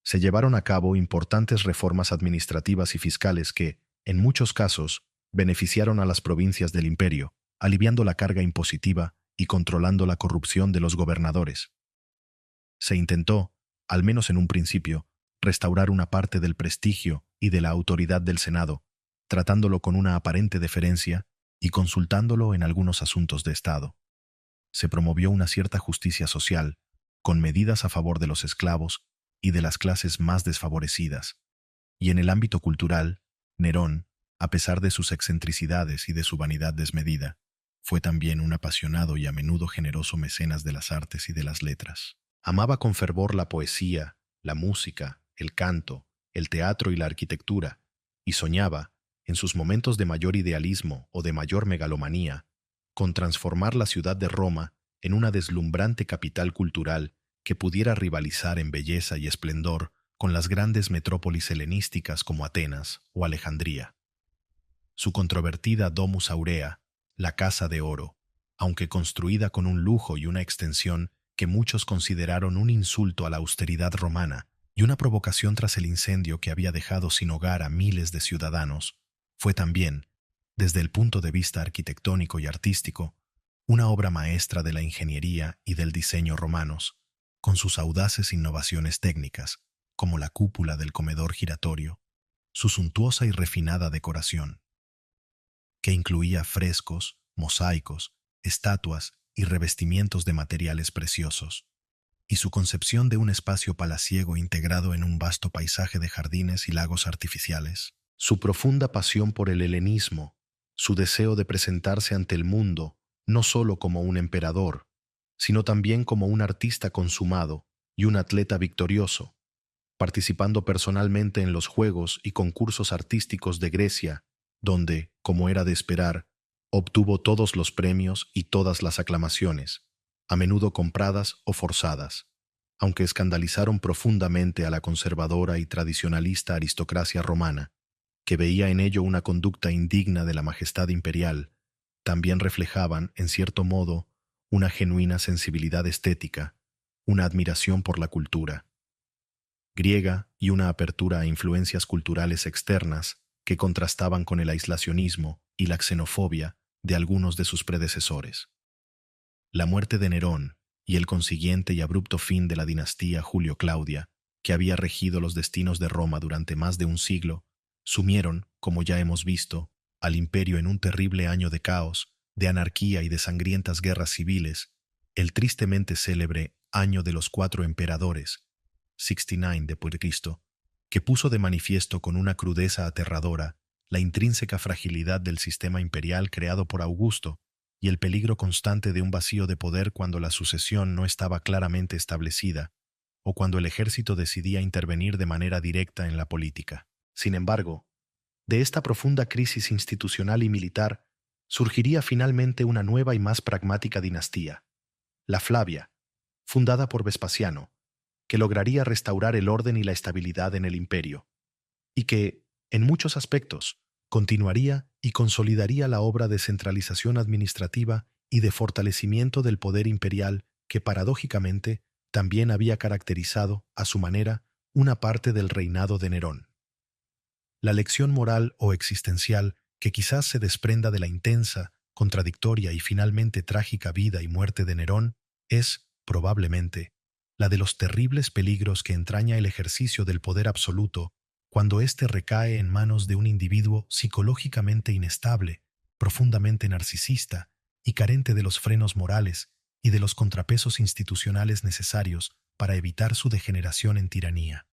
Se llevaron a cabo importantes reformas administrativas y fiscales que, en muchos casos, beneficiaron a las provincias del imperio, aliviando la carga impositiva y controlando la corrupción de los gobernadores. Se intentó, al menos en un principio, restaurar una parte del prestigio y de la autoridad del Senado, tratándolo con una aparente deferencia y consultándolo en algunos asuntos de Estado. Se promovió una cierta justicia social, con medidas a favor de los esclavos y de las clases más desfavorecidas, y en el ámbito cultural, Nerón, a pesar de sus excentricidades y de su vanidad desmedida, fue también un apasionado y a menudo generoso mecenas de las artes y de las letras. Amaba con fervor la poesía, la música, el canto, el teatro y la arquitectura, y soñaba, en sus momentos de mayor idealismo o de mayor megalomanía, con transformar la ciudad de Roma en una deslumbrante capital cultural que pudiera rivalizar en belleza y esplendor con las grandes metrópolis helenísticas como Atenas o Alejandría. Su controvertida Domus Aurea, la Casa de Oro, aunque construida con un lujo y una extensión que muchos consideraron un insulto a la austeridad romana y una provocación tras el incendio que había dejado sin hogar a miles de ciudadanos, fue también, desde el punto de vista arquitectónico y artístico, una obra maestra de la ingeniería y del diseño romanos, con sus audaces innovaciones técnicas, como la cúpula del comedor giratorio, su suntuosa y refinada decoración, que incluía frescos, mosaicos, estatuas y revestimientos de materiales preciosos, y su concepción de un espacio palaciego integrado en un vasto paisaje de jardines y lagos artificiales. Su profunda pasión por el helenismo, su deseo de presentarse ante el mundo no solo como un emperador, sino también como un artista consumado y un atleta victorioso, participando personalmente en los juegos y concursos artísticos de Grecia, donde, como era de esperar, obtuvo todos los premios y todas las aclamaciones, a menudo compradas o forzadas, aunque escandalizaron profundamente a la conservadora y tradicionalista aristocracia romana, que veía en ello una conducta indigna de la majestad imperial. También reflejaban, en cierto modo, una genuina sensibilidad estética, una admiración por la cultura griega y una apertura a influencias culturales externas que contrastaban con el aislacionismo y la xenofobia de algunos de sus predecesores. La muerte de Nerón y el consiguiente y abrupto fin de la dinastía Julio-Claudia, que había regido los destinos de Roma durante más de un siglo, sumieron, como ya hemos visto, al imperio en un terrible año de caos, de anarquía y de sangrientas guerras civiles, el tristemente célebre Año de los Cuatro Emperadores, 69 después de Cristo, que puso de manifiesto con una crudeza aterradora la intrínseca fragilidad del sistema imperial creado por Augusto y el peligro constante de un vacío de poder cuando la sucesión no estaba claramente establecida o cuando el ejército decidía intervenir de manera directa en la política. Sin embargo, de esta profunda crisis institucional y militar surgiría finalmente una nueva y más pragmática dinastía, la Flavia, fundada por Vespasiano, que lograría restaurar el orden y la estabilidad en el imperio, y que, en muchos aspectos, continuaría y consolidaría la obra de centralización administrativa y de fortalecimiento del poder imperial que, paradójicamente, también había caracterizado, a su manera, una parte del reinado de Nerón. La lección moral o existencial que quizás se desprenda de la intensa, contradictoria y finalmente trágica vida y muerte de Nerón es, probablemente, la de los terribles peligros que entraña el ejercicio del poder absoluto cuando éste recae en manos de un individuo psicológicamente inestable, profundamente narcisista y carente de los frenos morales y de los contrapesos institucionales necesarios para evitar su degeneración en tiranía.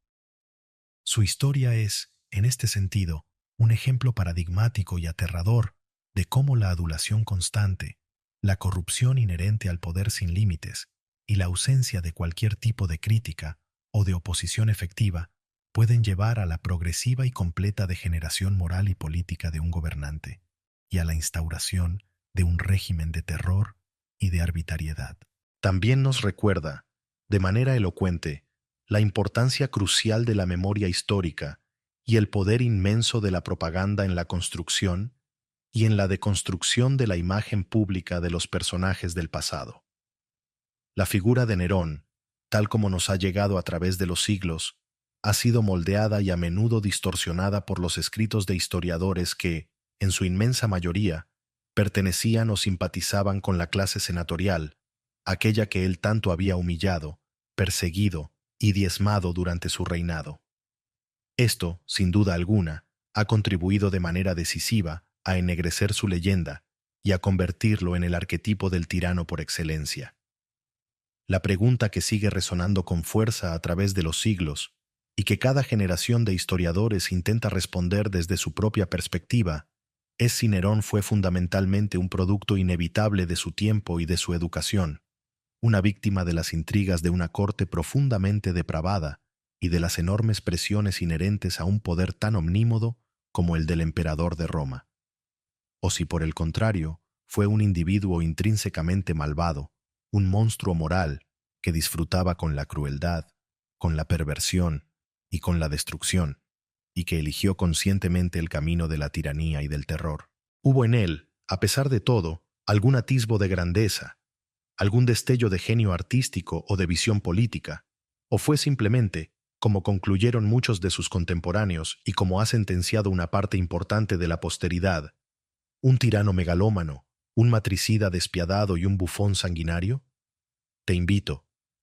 Su historia es, en este sentido, un ejemplo paradigmático y aterrador de cómo la adulación constante, la corrupción inherente al poder sin límites y la ausencia de cualquier tipo de crítica o de oposición efectiva pueden llevar a la progresiva y completa degeneración moral y política de un gobernante y a la instauración de un régimen de terror y de arbitrariedad. También nos recuerda, de manera elocuente, la importancia crucial de la memoria histórica y el poder inmenso de la propaganda en la construcción y en la deconstrucción de la imagen pública de los personajes del pasado. La figura de Nerón, tal como nos ha llegado a través de los siglos, ha sido moldeada y a menudo distorsionada por los escritos de historiadores que, en su inmensa mayoría, pertenecían o simpatizaban con la clase senatorial, aquella que él tanto había humillado, perseguido y diezmado durante su reinado. Esto, sin duda alguna, ha contribuido de manera decisiva a ennegrecer su leyenda y a convertirlo en el arquetipo del tirano por excelencia. La pregunta que sigue resonando con fuerza a través de los siglos y que cada generación de historiadores intenta responder desde su propia perspectiva es si Nerón fue fundamentalmente un producto inevitable de su tiempo y de su educación, una víctima de las intrigas de una corte profundamente depravada y de las enormes presiones inherentes a un poder tan omnímodo como el del emperador de Roma. O si por el contrario, fue un individuo intrínsecamente malvado, un monstruo moral que disfrutaba con la crueldad, con la perversión y con la destrucción, y que eligió conscientemente el camino de la tiranía y del terror. Hubo en él, a pesar de todo, algún atisbo de grandeza, algún destello de genio artístico o de visión política, o fue simplemente, como concluyeron muchos de sus contemporáneos y como ha sentenciado una parte importante de la posteridad, un tirano megalómano, un matricida despiadado y un bufón sanguinario? Te invito,